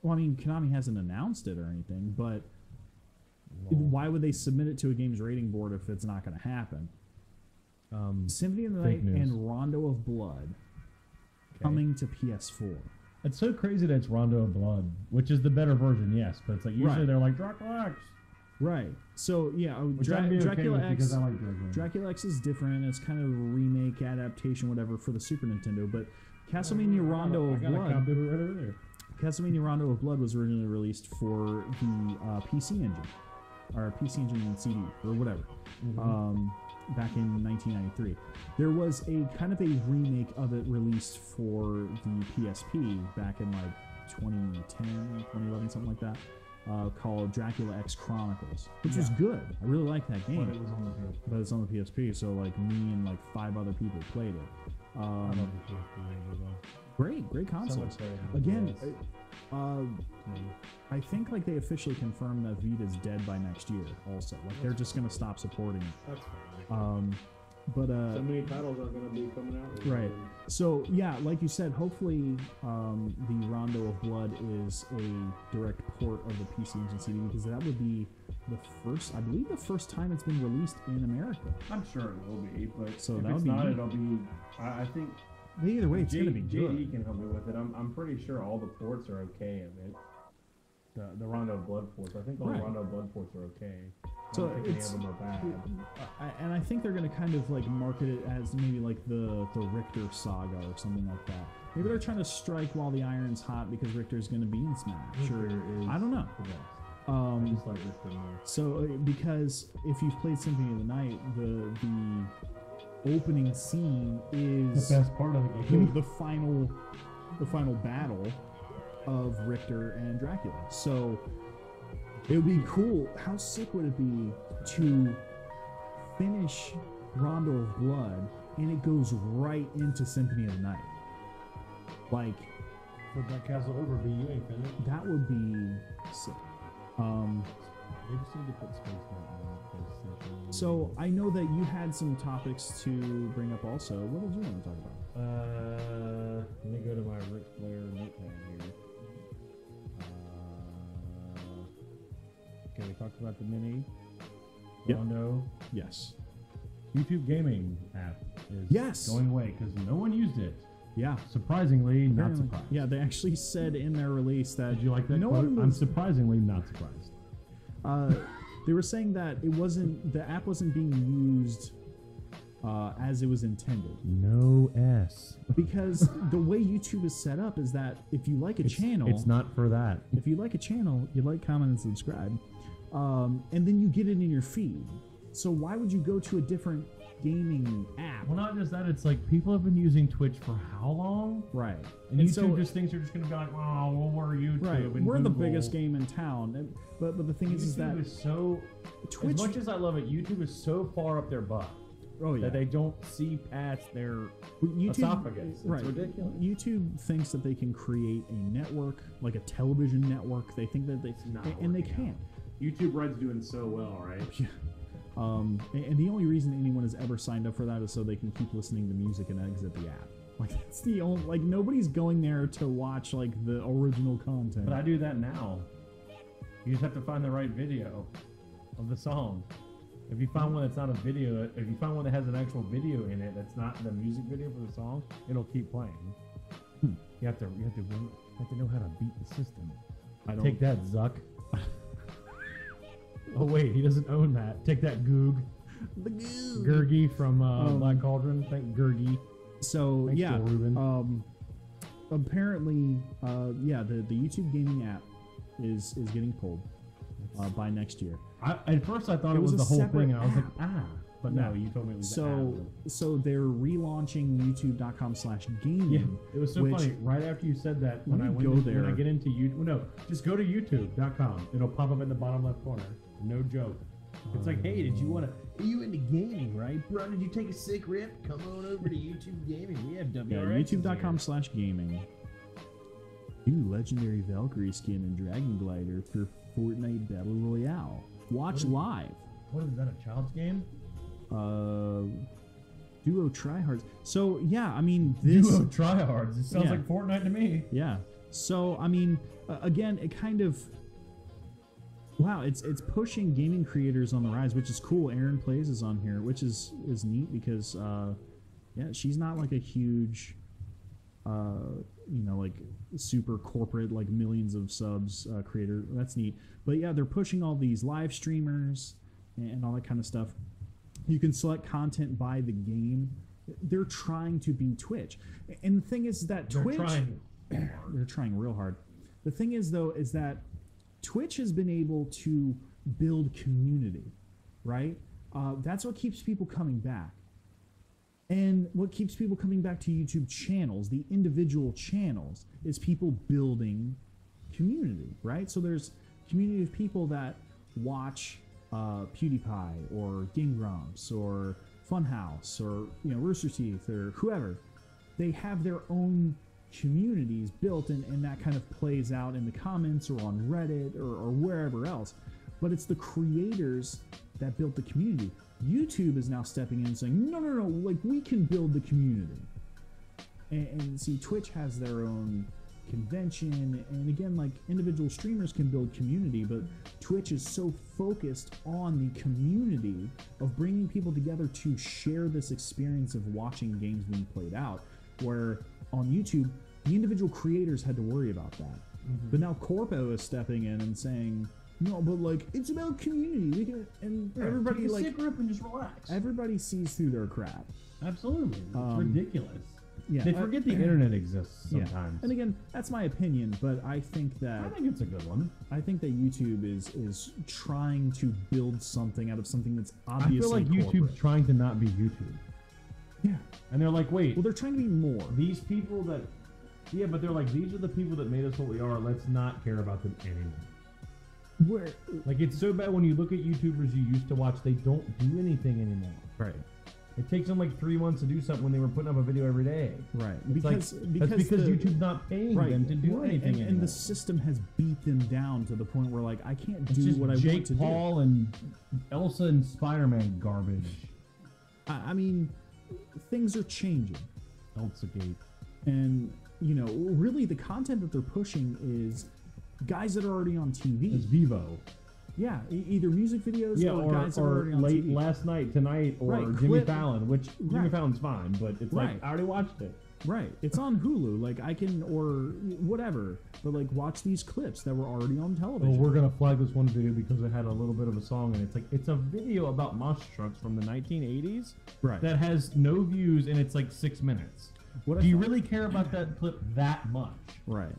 Well, I mean, Konami hasn't announced it or anything, but why would they submit it to a games rating board if it's not going to happen? Symphony of the Night and Rondo of Blood coming to PS4. It's so crazy that it's Rondo of Blood, which is the better version, yes, but it's like usually they're like Dracula X. Right. So yeah, Dracula X. I like Dracula X is different. It's kind of a remake, adaptation, whatever for the Super Nintendo. But Castlevania Rondo of Blood. Castlevania Rondo of Blood was originally released for the PC Engine, or PC Engine and CD, or whatever, back in 1993. There was a kind of a remake of it released for the PSP back in like 2010, 2011, something like that. Called Dracula X Chronicles, which was good. I really liked that game. But it's on the PSP, so like me and like 5 other people played it. Great console. much better than Again, PS. I think like they officially confirmed that Vita's dead by next year. Also, like they're just gonna stop supporting it. That's fine. But So many titles are going to be coming out. right. So yeah, like you said, hopefully the Rondo of Blood is a direct port of the PC Engine CD, because that would be the first, I believe, the first time it's been released in America. I'm sure it will be, but So if that would it's be not, neat. it'll be. I think But either way, it's gonna be JD good. can help me with it. I'm pretty sure all the ports are okay of it. The Rondo of Blood ports. I think all Right. the Rondo of Blood ports are okay. So I don't think it's- any of them are bad. And I think they're going to kind of like market it as maybe like the Richter saga or something like that. Maybe they're trying to strike while the iron's hot because Richter's going to be in Smash. Or, Richter I don't know. is the best. I just like Richter more. So because if you've played Symphony of the Night, the opening scene is The best part of the game. the final battle of Richter and Dracula. So it would be cool. How sick would it be to finish Rondo of Blood and it goes right into Symphony of the Night? Like, Flip that castle over, but you ain't finished. that would be sick. They just need to put Space Mountain on PlayStation. So I know that you had some topics to bring up also. What did you want to talk about? Let me go to my Ric Flair notepad here. Okay, we talked about the mini. Yep. Rondo. Yes. YouTube gaming app is Yes. going away because no one used it. Yeah. Surprisingly, not Apparently. surprised. Yeah, they actually said in their release that Did you like that no quote? one I'm was, surprisingly not surprised. they were saying that the app wasn't being used as it was intended. No S. Because the way YouTube is set up is that if you like a channel, It's not for that. if you like a channel, you like, comment, and subscribe, and then you get it in your feed. So why would you go to a different gaming app? Well, not just that. It's like people have been using Twitch for how long? Right. And And YouTube so- just thinks you're just going to be like, oh, well, we're YouTube. Right. And We're the Google. biggest game in town. But the thing is that YouTube is so. Twitch. As much as I love it, YouTube is so far up their butt Oh yeah. that they don't see past their YouTube, esophagus. It's right. ridiculous. YouTube thinks that they can create a network, like a television network. They think that not and they working can't. YouTube Red's doing so well, right? Yeah. And the only reason anyone has ever signed up for that is so they can keep listening to music and exit the app. Like that's the only, like nobody's going there to watch like the original content. But I do that now. You just have to find the right video of the song. If you find one that's not a video, if you find one that has an actual video in it that's not the music video for the song, it'll keep playing. You have to know how to beat the system. I don't Take that, Zuck. Oh wait, he doesn't own that. Take that, Goog. The goo. Gurgi from Black Cauldron. Thank Gurgi. So Thanks, yeah, Joel Rubin. apparently, the YouTube gaming app is getting pulled by next year. At first I thought It it was was a the whole separate thing. I was like, app. but no, you told me it was the app. So they're relaunching YouTube.com/gaming. Yeah, it was so which- funny. Right after you said that, when Let I me went go when I there. get into YouTube, no, just go to YouTube.com. It'll pop up in the bottom left corner. No joke. It's like, hey, did you want to? You into gaming, right, bro? Did you take a sick rip? Come on over to YouTube Gaming. We have Yeah, WRX. YouTube.com/gaming. New legendary Valkyrie skin and Dragon Glider for Fortnite Battle Royale. Watch live. What is that? A child's game? Duo tryhards. So yeah, I mean this. Duo tryhards. It sounds Yeah. like Fortnite to me. Yeah. So I mean, again, it kind of. Wow, it's pushing gaming creators on the rise, which is cool. Aaron Plays is on here, which is neat because yeah, she's not like a huge like super corporate, like millions of subs creator. That's neat. But yeah, they're pushing all these live streamers and all that kind of stuff. You can select content by the game. They're trying to beat Twitch. And the thing is that They're Twitch... trying. They're trying real hard. The thing is, though, is that Twitch has been able to build community, right? That's what keeps people coming back. And what keeps people coming back to YouTube channels, the individual channels, is people building community, right? So there's community of people that watch PewDiePie or Game Grumps or Funhouse or Rooster Teeth or whoever. They have their own communities built, and that kind of plays out in the comments or on Reddit or wherever else. But it's the creators that built the community. YouTube is now stepping in and saying, no, like, we can build the community. And see, Twitch has their own convention, and again, like, individual streamers can build community, but Twitch is so focused on the community of bringing people together to share this experience of watching games being played out, where on YouTube, the individual creators had to worry about that. But now Corpo is stepping in and saying, no, but like, it's about community. And everybody, take a like, sick rip and just relax. Everybody sees through their crap. Absolutely. It's ridiculous. Yeah, they forget the internet exists sometimes. Yeah. And again, that's my opinion, but I think it's a good one. I think that YouTube is trying to build something out of something that's obviously I feel like corporate. YouTube's trying to not be YouTube. Yeah. And they're like, wait. Well, they're trying to be more. These people that... Yeah, but they're like, these are the people that made us what we are. Let's not care about them anymore. Like, it's so bad when you look at YouTubers you used to watch, they don't do anything anymore. Right. It takes them like 3 months to do something when they were putting up a video every day. Right. That's because YouTube's not paying them to do anything anymore. And the system has beat them down to the point where, like, I can't do what I want to do. Jake Paul and Elsa and Spider-Man garbage. I mean, things are changing. Elsa Gate. And, you know, really the content that they're pushing is guys that are already on TV. It's Vivo. Yeah, either music videos or guys that are already on late TV. last night, tonight, or Jimmy Fallon, which Jimmy Fallon's fine, but it's like, I already watched it. Right. It's on Hulu. Like, I can, or whatever, but like, watch these clips that were already on television. Well, we're going to flag this one video because it had a little bit of a song, and it's like, it's a video about monster trucks from the 1980s that has no views, and it's like 6 minutes. Do you really care about that clip that much? Right.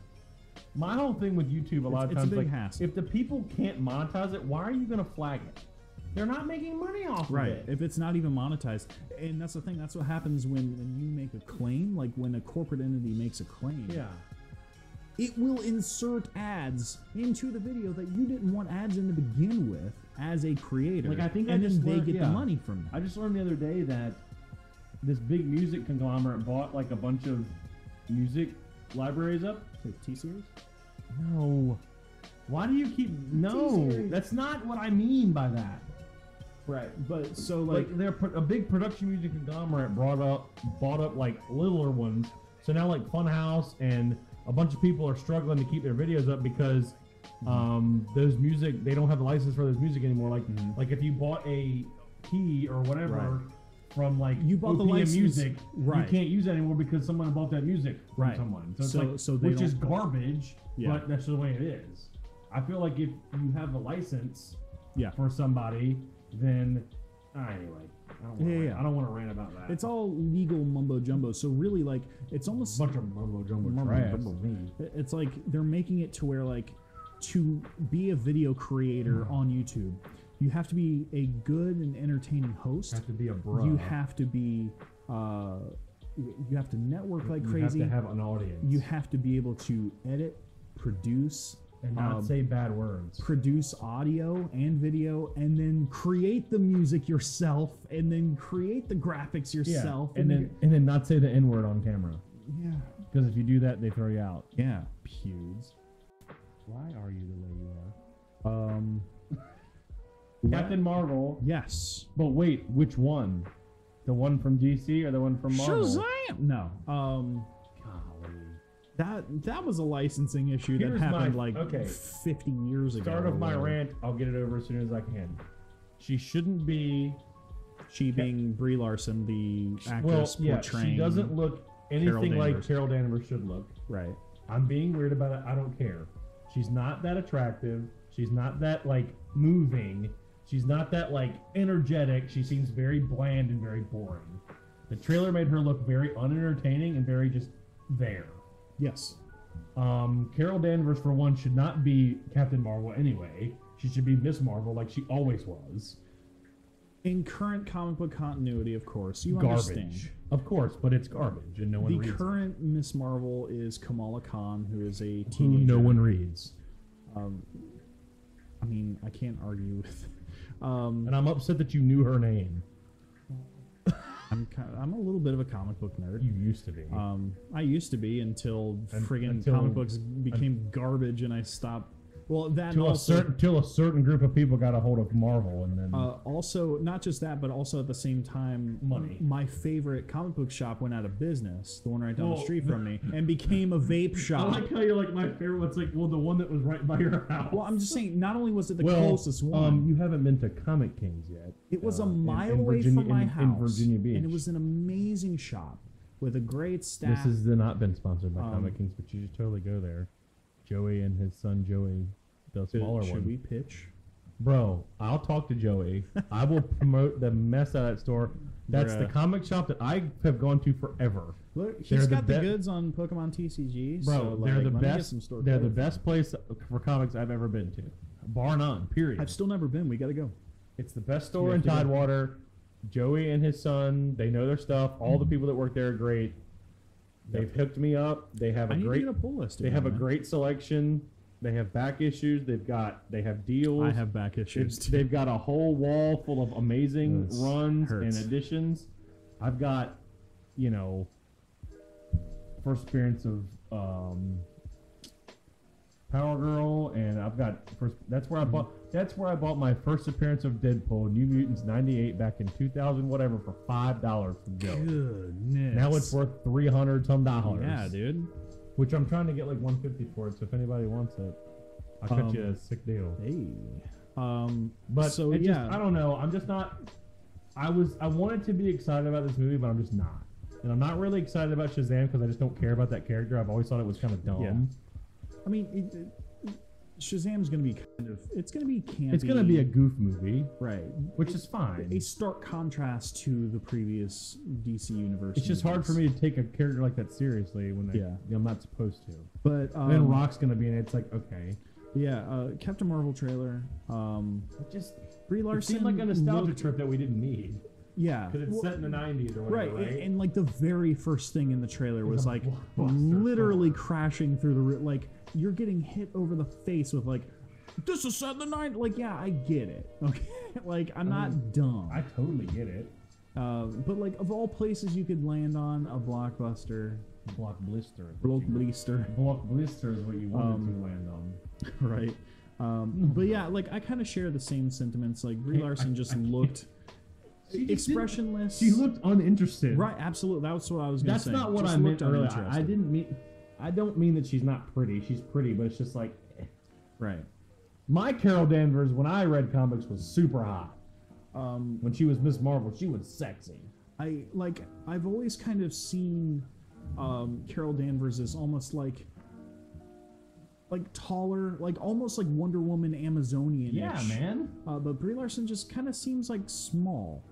My whole thing with YouTube a lot of times, like, if the people can't monetize it, why are you going to flag it? They're not making money off of it. If it's not even monetized. And that's the thing. That's what happens when you make a claim. Like, when a corporate entity makes a claim. Yeah. It will insert ads into the video that you didn't want ads in to begin with as a creator. Like, I think and then they get the money from that. I just learned the other day that this big music conglomerate bought like a bunch of music libraries up. T-Series? No. Why do you keep... No, that's not what I mean by that. Right, but so like they're a big production music conglomerate bought up like littler ones. So now like Funhouse and a bunch of people are struggling to keep their videos up because those music, they don't have the license for those music anymore. Like like if you bought a key or whatever from like you bought OPM the license, music, you can't use it anymore because someone bought that music from someone. So it's which is garbage, but that's the way it is. I feel like if you have a license for somebody, then anyway, I don't want to rant about that. It's all legal mumbo jumbo. So really, like, it's almost a bunch of mumbo jumbo trash. It's like they're making it to where, like, to be a video creator on YouTube, you have to be a good and entertaining host. You have to be a bro. You have to be. You have to network like crazy. You have to have an audience. You have to be able to edit, produce. And not say bad words. Produce audio and video, and then create the music yourself, and then create the graphics yourself, and then not say the N-word on camera. Yeah. Because if you do that, they throw you out. Yeah. Pewds. Why are you the way you are? Captain Marvel. Yes. But wait, which one? The one from DC or the one from Marvel? Shazam! No. That was a licensing issue that happened 50 years ago. Start of my rant. I'll get it over as soon as I can. She shouldn't be. She being Brie Larson, the actress portraying. She doesn't look anything like Carol Danvers should look. Right. I'm being weird about it. I don't care. She's not that attractive. She's not that like moving. She's not that like energetic. She seems very bland and very boring. The trailer made her look very unentertaining and very just there. Yes. Carol Danvers, for one, should not be Captain Marvel anyway. She should be Miss Marvel like she always was. In current comic book continuity, of course. You garbage. Understand. Of course, but it's garbage and no one reads. The current Miss Marvel is Kamala Khan, who is a teenager. No one reads. I mean, I can't argue with... and I'm upset that you knew her name. I'm a little bit of a comic book nerd. You used to be. I used to be until friggin' comic books became garbage and I stopped. Well, that till a certain group of people got a hold of Marvel, and then also not just that, but also at the same time, money. My favorite comic book shop went out of business, the one right down the street from me, and became a vape shop. I like how you're like my favorite. It's like, well, the one that was right by your house. Well, I'm just saying, not only was it the closest one, you haven't been to Comic Kings yet. It was a mile away from my house, in Virginia Beach, and it was an amazing shop with a great staff. This has not been sponsored by Comic Kings, but you should totally go there. Joey and his son Joey. The smaller one. Should we pitch? Bro, I'll talk to Joey. I will promote the mess out of that store. That's the comic shop that I have gone to forever. Look, he's got the goods on Pokemon TCG. Bro, so they're the best. They're the best place for comics I've ever been to, bar none. Period. I've still never been. We got to go. It's the best store in Tidewater. Joey and his son, they know their stuff. All the people that work there are great. They've hooked me up. They have a great pull list. They have a great selection. They have back issues. They have deals. I have back issues. They've got a whole wall full of amazing runs and additions. I've got, first appearance of Power Girl, and I've got that's where I bought my first appearance of Deadpool, New Mutants '98 back in 2000 whatever for $5 from Joe. Goodness. Now it's worth $300 some. Yeah, dude. Which I'm trying to get like $150 for it, so if anybody wants it, I'll cut you a sick deal. Hey. But so I don't know. I'm just not. I wanted to be excited about this movie, but I'm just not. And I'm not really excited about Shazam because I just don't care about that character. I've always thought it was kind of dumb. Yeah. I mean, Shazam's going to be it's going to be campy. It's going to be a goof movie. Right. Which is fine. A stark contrast to the previous DC universe. It's just hard for me to take a character like that seriously when I'm not supposed to. But then Rock's going to be in it. It's like, okay. Yeah, Captain Marvel trailer. Brie Larson it seemed like a nostalgia trip that we didn't need. Yeah. Because it's set in the 90s or whatever, right? And like the very first thing in the trailer was like literally crashing through the like you're getting hit over the face with like, this is set in the 90s. Like, yeah, I get it. Okay. Like, I'm not dumb. I totally get it. But like of all places you could land on, a blockbuster. Blockblister is what you wanted to land on. Right. But yeah, like I kind of share the same sentiments. Like Brie Larson just looked expressionless. She looked uninterested. Right, absolutely. That's what I was going to say. That's not what I meant earlier. I don't mean that she's not pretty. She's pretty, but it's just like right. My Carol Danvers, when I read comics, was super hot. When she was Miss Marvel, she was sexy. I've always kind of seen Carol Danvers as almost like taller, like almost like Wonder Woman Amazonian-ish. Yeah, man. But Brie Larson just kind of seems like small.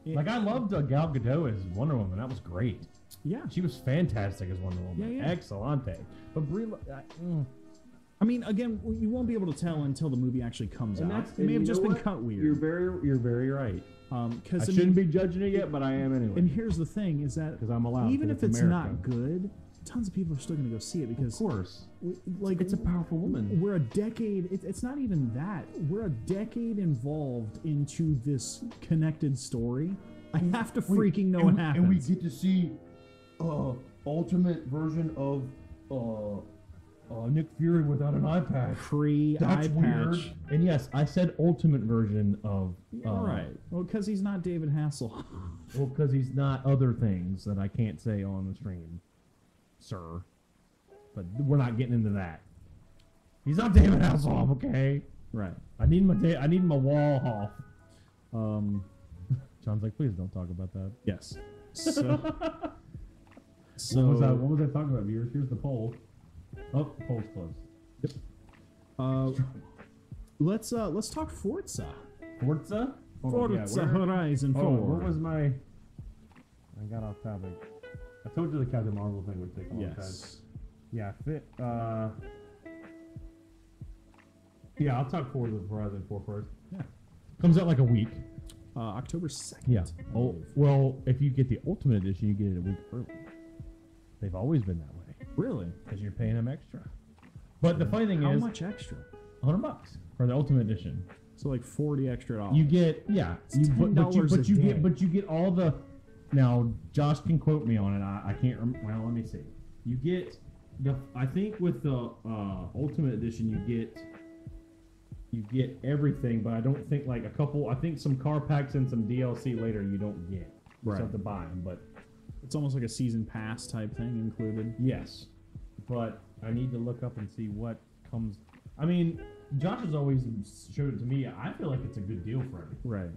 I loved Gal Gadot as Wonder Woman. That was great. Yeah. She was fantastic as Wonder Woman. Yeah. Excellente. But Brie... I mean, again, you won't be able to tell until the movie actually comes out. It may have just been cut weird. You're very right. I shouldn't be judging it yet, but I am anyway. And here's the thing: is that because I'm allowed, even if it's not good, tons of people are still going to go see it because, of course, like it's a powerful woman. We're a decade. It's not even that. We're a decade involved into this connected story. I have to freaking know what happens. And we get to see ultimate version of Nick Fury without an eye patch. That's weird. Patch. And yes, I said ultimate version of... right. Well, because he's not David Hasselhoff. Well, because he's not other things that I can't say on the stream, sir. But we're not getting into that. He's not David Hasselhoff, okay? Right. I need my wall off. John's like, please don't talk about that. Yes. So what was I talking about, viewers? Here's the poll. Oh, the poll's closed. Yep. Let's talk Forza. Forza? Forza Horizon 4. What was my... I got off topic. I told you the Captain Marvel thing would take a long time. Yeah, yeah, I'll talk Forza Horizon 4 first. Yeah. Comes out like a week. October 2nd. Yeah. Oh, well, if you get the Ultimate Edition, you get it a week early. They've always been that way. Really? Because you're paying them extra. But the funny thing is... How much extra? $100 for the Ultimate Edition. So like $40 extra. You get... Yeah. It's $10 but you get all the Now, Josh can quote me on it. I can't remember. Well, let me see. You get I think with the Ultimate Edition, you get everything, but I don't think like a couple. I think some car packs and some DLC later you don't get. You just have to buy them, but it's almost like a season pass type thing included. Yes, but I need to look up and see what comes. I mean, Josh has always showed it to me. I feel like it's a good deal for everything. Right.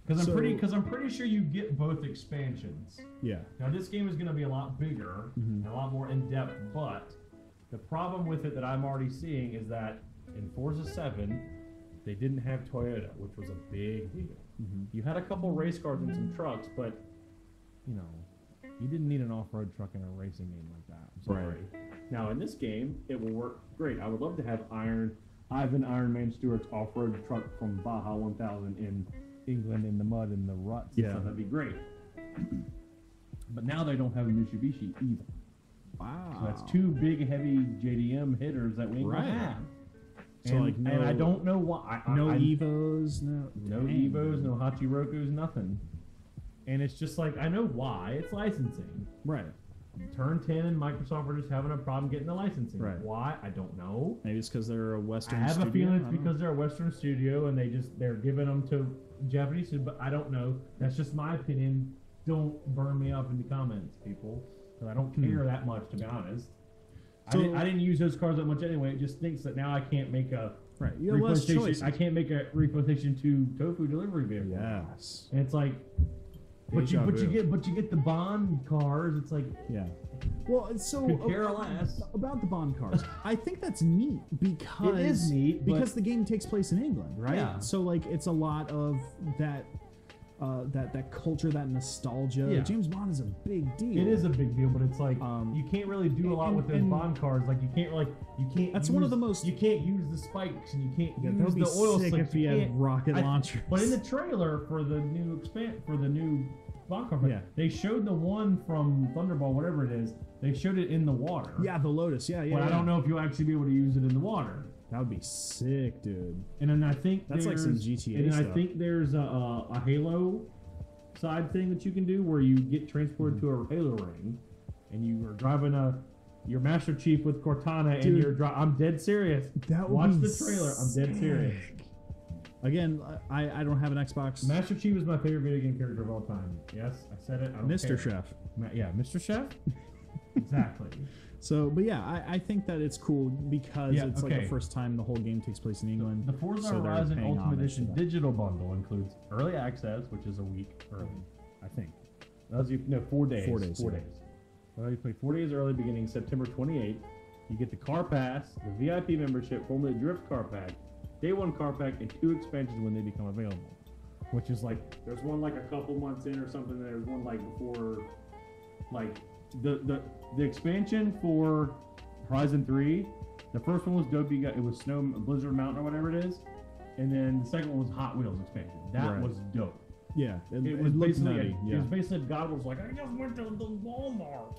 Because I'm pretty sure you get both expansions. Yeah. Now this game is going to be a lot bigger and a lot more in depth, but the problem with it that I'm already seeing is that in Forza 7 they didn't have Toyota, which was a big deal. You had a couple race cars and some trucks, but you know, you didn't need an off-road truck in a racing game like that. I'm sorry. Right. Now in this game, it will work great. I would love to have Iron Man Stewart's off-road truck from Baja 1000 in England in the mud and the ruts. Yeah, so that'd be great. But now they don't have a Mitsubishi either. Wow. So that's two big, heavy JDM hitters that we ain't gonna have. So and I don't know why. No Evos, no Evos, no Hachirokus, nothing. And it's just like, I know why. It's licensing. Right. Turn 10 and Microsoft are just having a problem getting the licensing. Right. Why? I don't know. Maybe it's because they're a Western studio. I have a feeling it's because they're a Western studio and they're giving them to Japanese, but I don't know. That's just my opinion. Don't burn me up in the comments, people, because I don't care that much, to be honest. So, I didn't use those cars that much anyway. It just thinks that now I can't make a you have less choice. I can't make a ReplayStation 2 tofu delivery vehicle. Yes. And it's like, but you get the Bond cars. It's like, well, so about the Bond cars, I think that's neat because it is neat because the game takes place in England, right? Yeah. So like it's a lot of that that culture, that nostalgia. Yeah. James Bond is a big deal. It is a big deal, but it's like you can't really do a lot with those Bond cars. Like you can't. That's one of the most. You can't use the spikes and you can't use that would be the oil sick slicks. if you had rocket launchers. But in the trailer for the new Bond car, they showed the one from Thunderball, whatever it is. They showed it in the water. Yeah, the Lotus. Yeah. But I don't know if you'll actually be able to use it in the water. That would be sick, dude. And then I think that's like some GTA and stuff. I think there's a Halo side thing that you can do where you get transported to a Halo ring, and you are driving your Master Chief with Cortana, dude, and you're driving. I'm dead serious. Watch the trailer. I'm dead serious. Again, I don't have an Xbox. Master Chief is my favorite video game character of all time. Yes, I said it. I don't Mr. care. Chef. Yeah, Mr. Chef. Exactly. So, but yeah, I think that it's cool because it's like the first time the whole game takes place in England. The Forza Horizon Ultimate Edition digital bundle includes early access, which is a week early, I think. 4 days. 4 days. 4 days. Well, you play 4 days early, beginning September 28th. You get the car pass, the VIP membership, formerly Drift car pack, day one car pack, and 2 expansions when they become available. Which is like, there's one like a couple months in or something. There's one like before, like the expansion for Horizon 3. The first one was dope. It was Snow Blizzard Mountain or whatever it is, and then the second one was Hot Wheels expansion. That was dope. Yeah, it was basically it was basically God was like, I just went to the Walmart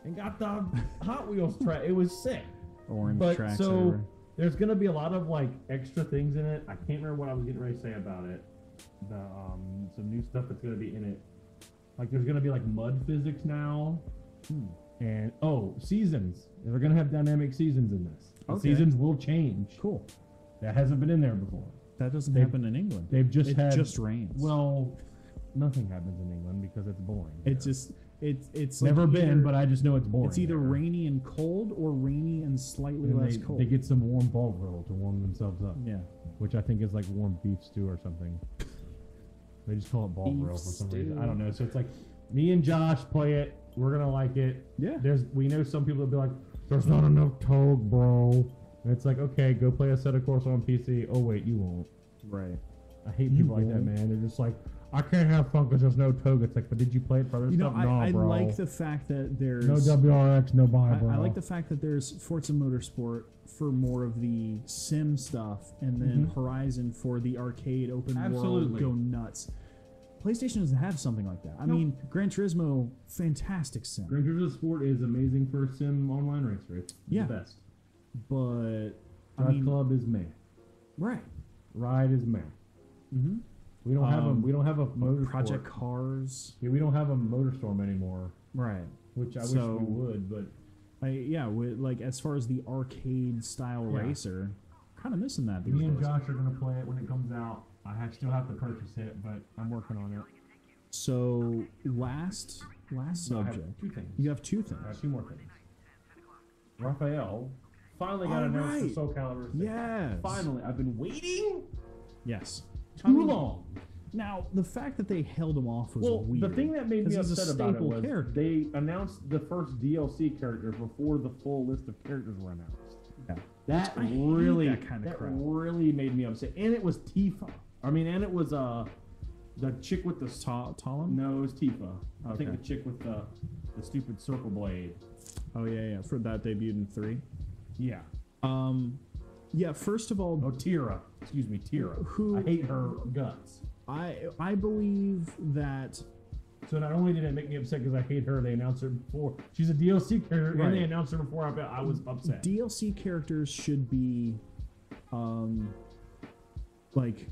and got the Hot Wheels track. It was sick. Orange tracks. So there's gonna be a lot of like extra things in it. I can't remember what I was getting ready to say about it. Some new stuff that's gonna be in it. Like there's gonna be like mud physics now. And seasons. They're gonna have dynamic seasons in this. The seasons will change. Cool. That hasn't been in there before. That doesn't happen in England. It just rains. Well, nothing happens in England because it's boring. It's never like been, but I just know it's boring. It's either rainy and cold or rainy and slightly less cold. They get some warm ball grill to warm themselves up. Yeah. Which I think is like warm beef stew or something. They just call it ball grill for some reason. I don't know. So it's like me and Josh play it. We're gonna like it. Yeah. We know some people will be like, there's not enough Toga, bro. And it's like, okay, go play a set of course on PC. Oh wait, you won't. Right. I hate people like that, man. They're just like, I can't have fun because there's no Toga. It's like, but did you play it for other stuff? No, I bro. like the fact that there's no WRX, no buy, bro. I like the fact that there's Forza Motorsport for more of the sim stuff, and then Horizon for the arcade open world go nuts. PlayStation doesn't have something like that. I mean, Gran Turismo, fantastic sim. Gran Turismo Sport is amazing for sim online racer. It's the best. But Drive Club is meh. Right. Ride is meh. We don't have a motor Project Cars. Yeah, we don't have a MotorStorm anymore. Right. Which I wish we would, but like as far as the arcade style racer, kind of missing that. Me and Josh are gonna play it when it comes out. I still have to purchase it, but I'm working on it. So last subject. I have 2 things. You have 2 things. I have 2 more things. Raphael finally got announced for Soul Calibur 6. Yes. Finally, I've been waiting. Yes. Too long. Now, the fact that they held him off was weird. The thing that made me upset about it was character. they announced the first DLC characters before the full list of characters were announced. Yeah. That really made me upset. And it was Tifa. And it was the chick with the Talon? No, it was Tifa. I Okay. think the chick with the stupid circle blade. Oh yeah. For that debuted in 3. Yeah. Yeah. First of all, Tira. Excuse me, Tira. Who? I hate her guts. I believe that. So not only did it make me upset because I hate her, they announced her before. She's a DLC character, Right. and they announced her before I was upset. DLC characters should be, like,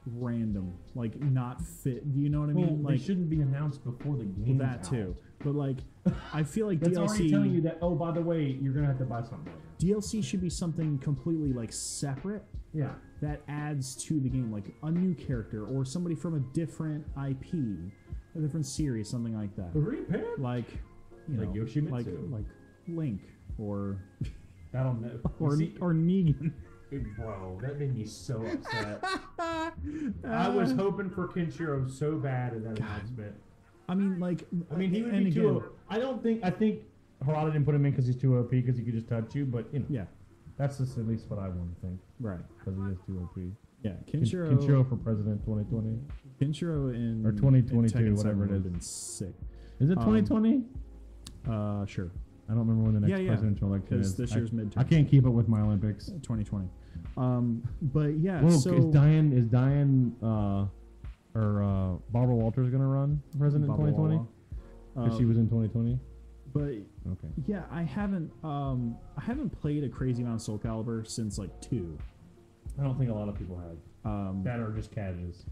random, like not fit. Do you know what I mean? Like, they shouldn't be announced before the game. That too, but like, I feel like That's DLC. already telling you that. Oh, by the way, you're gonna have to buy something. DLC should be something completely like separate. Yeah. That adds to the game, like a new character or somebody from a different IP, a different series, something like that. Like, like Yoshimitsu, like Link, or I don't know, or Negan. Bro, that made me so upset. I was hoping for Kenshiro so bad in that announcement. He would be too. I think Harada didn't put him in because he's too OP because he could just touch you, but yeah. That's just at least what I want to think. Right. Because he is too OP. Yeah, Kenshiro for president 2020. Kenshiro in... Or 2022, whatever it is. Been sick. Is it 2020? Sure. I don't remember when the next presidential election is. This year's midterm. I can't keep up with my Olympics. 2020. But yeah, well, is Diane or Barbara Walters going to run president in 2020? Because she was in 2020? But okay. Yeah, I haven't played a crazy amount of Soul Calibur since like 2. I don't think a lot of people have. That are just casuals.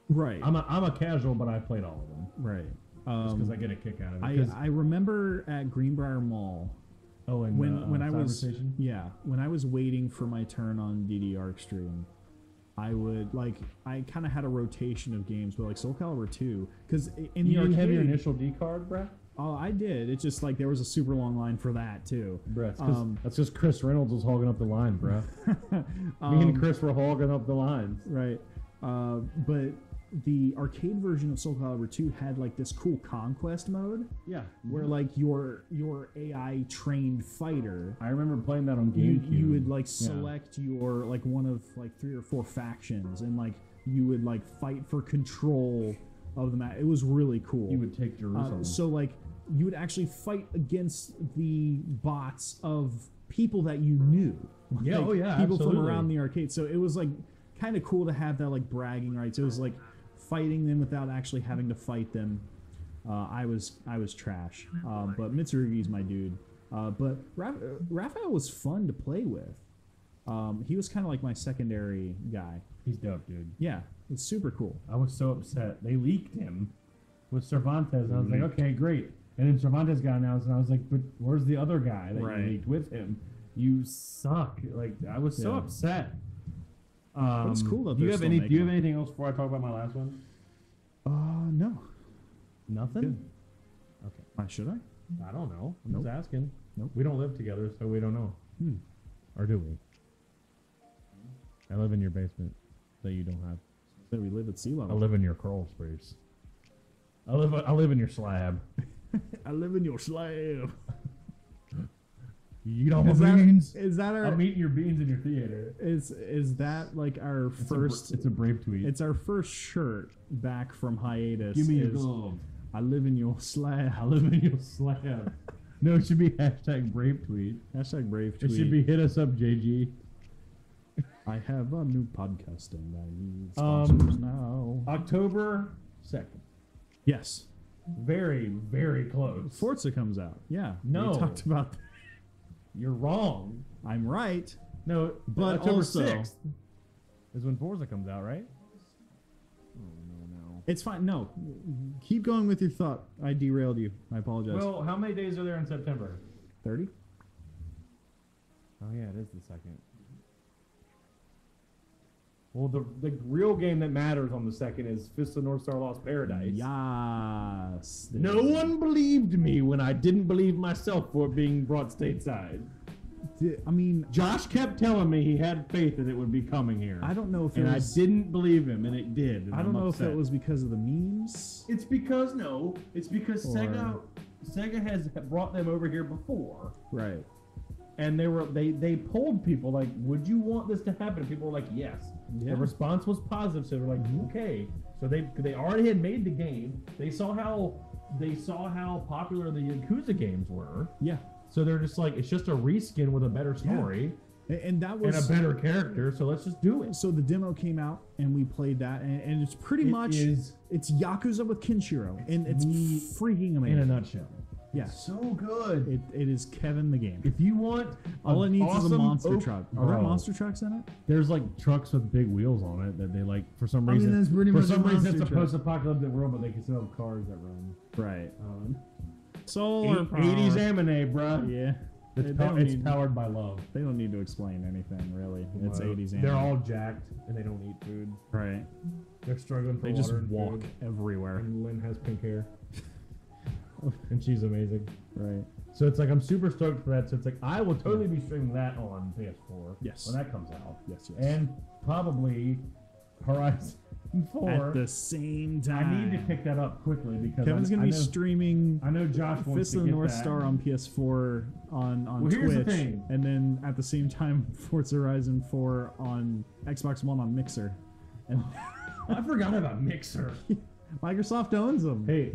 Right. I'm a casual, but I played all of them. Right. Just because I get a kick out of it. I remember at Greenbrier Mall. Oh, and when I was Station? when I was waiting for my turn on DDR Extreme, I kind of had a rotation of games, but like Soul Calibur 2, because in the arcade, didn't have your initial D card, bruh? Oh, I did. It's just like there was a super long line for that too. Bruh, that's because Chris Reynolds was hogging up the line, bruh. Me and Chris were hogging up the lines. Right. But the arcade version of Soul Calibur 2 had like this cool conquest mode. Yeah. Where like your AI trained fighter. I remember playing that on GameCube. You would like select your like one of like 3 or 4 factions, and like you would like fight for control of the map. It was really cool. You would take Jerusalem. So like you would actually fight against the bots of people that you knew. Yeah, like, people absolutely. from around the arcade. So it was like kind of cool to have that like bragging rights. It was like fighting them without actually having to fight them. I was trash, but Mitsurugi's my dude. But Raphael was fun to play with. He was kind of like my secondary guy. He's dope, dude. Yeah, it's super cool. I was so upset. They leaked him with Cervantes, and I was like, okay, great. And then Cervantes got announced, and I was like, but where's the other guy that you leaked with him? You suck. Like, I was so upset. But it's cool that do you have anything else before I talk about my last one? No. Nothing? Good. Okay. Should I? I don't know. I'm just asking. Nope. We don't live together, so we don't know. Or do we? I live in your basement that you don't have. So we live at sea level. I live in your crawl space. I live in your slab. I live in your slab. You eat all my beans. Is that our? I'm eating your beans in your theater. Is that like our first? It's a brave tweet. It's our first shirt back from hiatus. Give me your glove. I live in your slab. I live in your slab. No, it should be hashtag brave tweet. Hashtag brave tweet. It should be hit us up, JG. I have a new podcast and I need sponsors now. October 2nd. Yes. Very, very close. Forza comes out. Yeah. No. We talked about that. You're wrong. I'm right. No, but October also 6th is when Forza comes out, right? It's fine. No, keep going with your thought. I derailed you. I apologize. Well, how many days are there in September? 30? Oh yeah, it is the 2nd. Well, the real game that matters on the 2nd is Fist of North Star Lost Paradise. Yes. No one believed me when I didn't believe myself for it being brought stateside. I mean, Josh kept telling me he had faith that it would be coming here. I don't know if it and was... I didn't believe him, and it did. And I don't know upset. if it was because of the memes. It's because Or- Sega has brought them over here before. Right. And they polled people like, would you want this to happen? And people were like, yes. Yeah. The response was positive, so they're like, okay. So they already had made the game. They saw how popular the Yakuza games were. Yeah. So they're just like, it's just a reskin with a better story And that was... and a better character, so let's just do it. So the demo came out, and we played that, and it's pretty much... It's Yakuza with Kenshiro, and it's freaking amazing. In a nutshell. Yeah. So good. It is Kevin the game. If you want All it needs is a awesome monster truck. Are there Bro. monster trucks in it? There's like trucks with big wheels on it that they like for some I mean, reason. that's pretty for much some a reason, monster it's a truck. post-apocalyptic world, but they can still have cars that run. Right. Um, Solar 80s anime, bruh. Yeah. It's, it's powered by love. They don't need to explain anything, really. It's 80s anime. They're all jacked and they don't eat food. Right. They're struggling for They water just and walk food. everywhere. And Lynn has pink hair. And she's amazing. Right. So it's like I'm super stoked for that. So it's like I will totally be streaming that on PS4 Yes. when that comes out. Yes, yes. And probably Horizon 4. At the same I time. need to pick that up quickly because Kevin's going to be streaming I know Josh wants Fist to of the get North that. Star on PS4 on Well, here's the Twitch. thing. And then at the same time, Forza Horizon 4 on Xbox One on Mixer. And I forgot about Mixer. Microsoft owns them. Hey,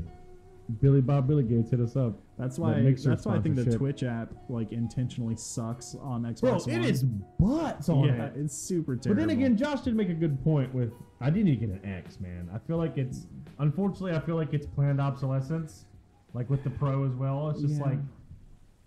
Billy Bob Billy Gates hit us up. That's why. That Mixer That's why I think the sponsorship. Twitch app like intentionally sucks on Xbox Bro, One. it is butts on Yeah, it. it's super But terrible. then again, Josh did make a good point with I did need to get an X, man. I feel like it's unfortunately I feel like it's planned obsolescence, like with the Pro as well. It's just Yeah. like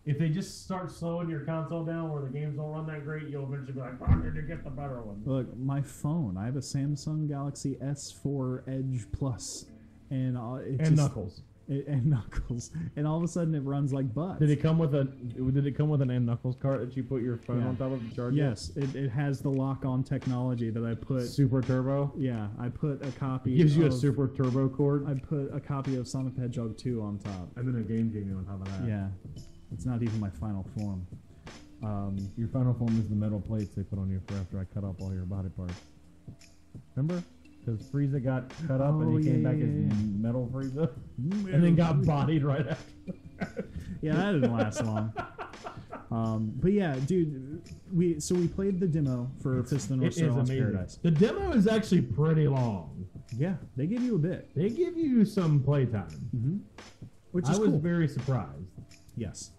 if they just start slowing your console down where the games don't run that great, you'll eventually be like, I need to get the better one. Look, my phone. I have a Samsung Galaxy S4 Edge Plus, and it And just, Knuckles. and Knuckles, and all of a sudden it runs like butts. Did it come with an N Knuckles cart that you put your phone Yeah. on top of the charger? Yes, it has the lock-on technology that I put. Super turbo. Yeah, I put a copy. It gives you a of- super turbo cord. I put a copy of Sonic the Hedgehog 2 on top. And then a Game Genie on top of that. Yeah, it's not even my final form. Your final form is the metal plates they put on you for after I cut up all your body parts. Remember? Because Frieza got cut up and he came back as metal Frieza. And then got bodied right after. Yeah, that didn't last long. But yeah, dude, we played the demo for Fist of the North It Star is Lost amazing. Paradise. The demo is actually pretty long. Yeah, they give you a bit. They give you some playtime. Which I is was cool. very surprised. Yes.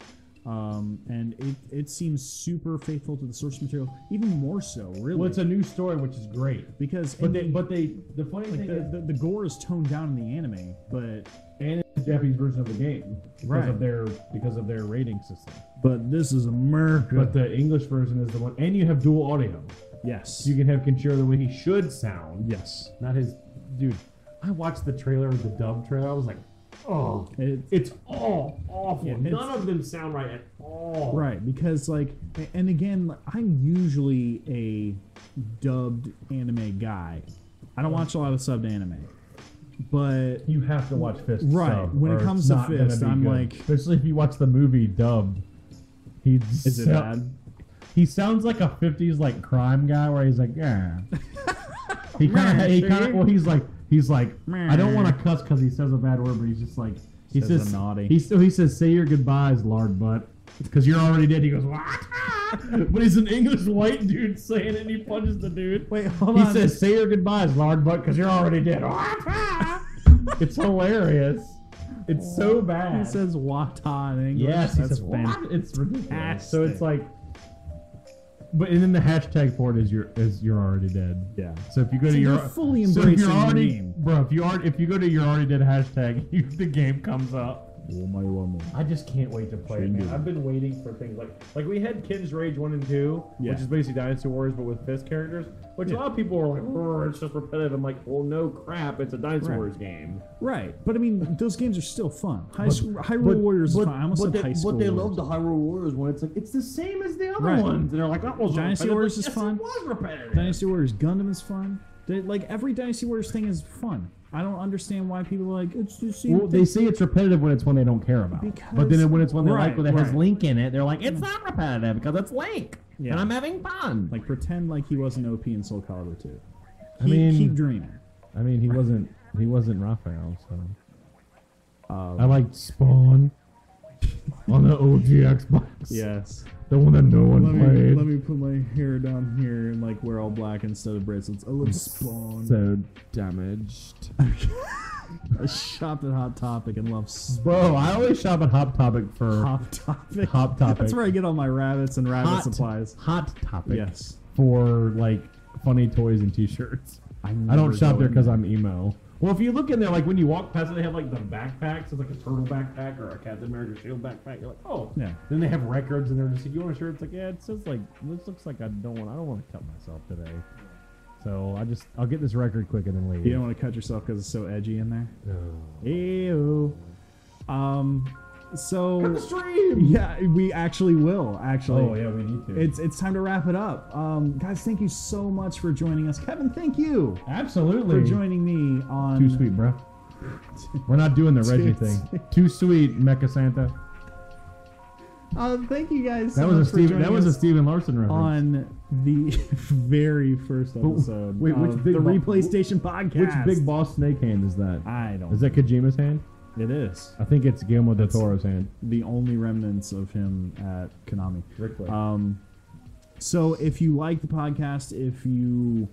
And it seems super faithful to the source material, even more so, really. Well, it's a new story, which is great. because But in the funny like thing is, the gore is toned down in the anime, but and it's the Japanese version of the game because Right. of their rating system. this is America. But the English version is the one, and you have dual audio. yes. You can have Kenshiro the way he should sound. Yes. Not his dude. I watched the trailer, the dub trailer. I was like, oh, It's it's all awful. Yeah, None of them sound right at all. right, because and again, I'm usually a dubbed anime guy. I don't watch a lot of subbed anime, but You have to watch Fist. Right, sub, when it or comes it's to not gonna Fist, be I'm good. like- especially if you watch the movie dubbed. is it bad? He sounds like a 50s like crime guy where he's like, yeah. he kind of well he's like I don't want to cuss because he says a bad word, but he's just like he Says says a naughty. he says say your goodbyes, lard butt, because you're already dead. He goes what? But he's an English white dude saying it, and he punches the dude. Wait, hold He on. says say your goodbyes, lard butt, because you're already dead. It's hilarious. It's so bad. He says "wata" in English. Yes, he That's says fantastic. what? It's ridiculous. So it's like, but and then the hashtag for it is you're already dead. Yeah. So if you go to So your they're fully so if embracing you're the already meme. bro, if you go to you're already dead hashtag, the game comes up. I just can't wait to play it, man. I've been waiting for things like we had Ken's Rage 1 and 2, which is basically Dynasty Warriors but with Fist characters, which a lot of people were like, oh, it's just repetitive. I'm like, well, no crap, it's a Dynasty Warriors game. Right, but I mean, those games are still fun. Hyrule Warriors is fun. I almost said High School But they Warriors. love the Hyrule Warriors when it's like, it's the same as the other ones. And they're like, that was Dynasty Warriors is yes, fun. It was repetitive. Dynasty Warriors Gundam is fun. Like, every Dynasty Warriors thing is fun. I don't understand why people are like, it's just... Well, they say it's repetitive when it's one they don't care about. But then when it's one they like when it has Link in it, they're like, it's not repetitive because it's Link. Yeah. And I'm having fun. Like, pretend like he wasn't OP in Soul Calibur 2. Keep dreaming. I mean, he wasn't Raphael, so... I liked Spawn on the OG Xbox. Yes. The one that no one played. Let me put my hair down here and like wear all black instead of bracelets. I love Spawn. So damaged. I shop at Hot Topic and love Spawn. Bro, I always shop at Hot Topic for... Hot Topic? Hot Topic. That's where I get all my rabbits and rabbit supplies. Hot Topic. Yes. For like funny toys and t-shirts. I don't shop there because I'm emo. Well, if you look in there, like when you walk past it, they have like the backpacks. It's like a turtle backpack or a Captain America shield backpack. You're like, oh, yeah. Then they have records, and they're just like, you want a shirt? It's like, yeah, it says like this looks like I don't want to cut myself today. So I'll get this record quick and then leave. You don't want to cut yourself because it's so edgy in there. No. Ew. So cut the stream. Yeah, we actually will. Oh yeah, we need to. It's time to wrap it up. Guys, thank you so much for joining us. Kevin, thank you. Absolutely. For joining me on. Too sweet, bro. We're not doing the Reggie thing. Too sweet, Mecha Santa. Thank you guys. That was a Steven Larson reference on the very first episode. Wait, which big the ReplayStation Podcast? Which big boss snake hand is that? I don't. Is that Kojima's hand? It is. I think it's Guillermo del Toro's hand. The only remnants of him at Konami. Rick So if you like the podcast, if you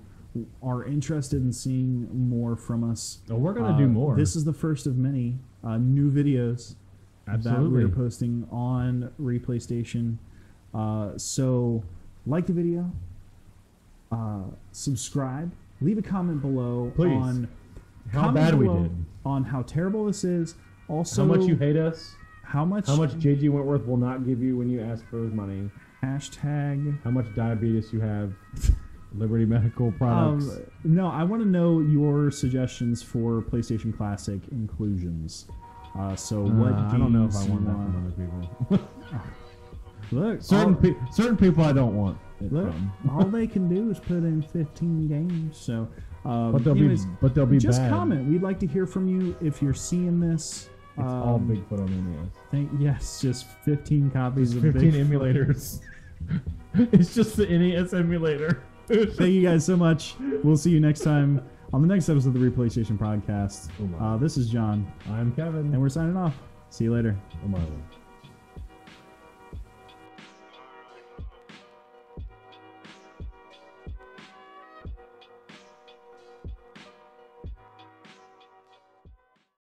are interested in seeing more from us, we're gonna do more. This is the first of many new videos that we're posting on ReplayStation. So like the video, subscribe, leave a comment below on how bad we did, on how terrible this is. Also, how much you hate us, how much JG Wentworth will not give you when you ask for his money. Hashtag how much diabetes you have. Liberty Medical Products. No, I want to know your suggestions for PlayStation Classic inclusions. So what games I don't know if I want that from other people. Look, certain people I don't want it look, from. All they can do is put in 15 games. So, but they'll be just bad. comment. We'd like to hear from you if you're seeing this. It's all Bigfoot on NES. Yes, just 15 copies of 15 Bigfoot. emulators. It's just the NES emulator. Thank you guys so much. We'll see you next time on the next episode of the ReplayStation Podcast. This is John. I'm Kevin. And we're signing off. See you later. Oh my.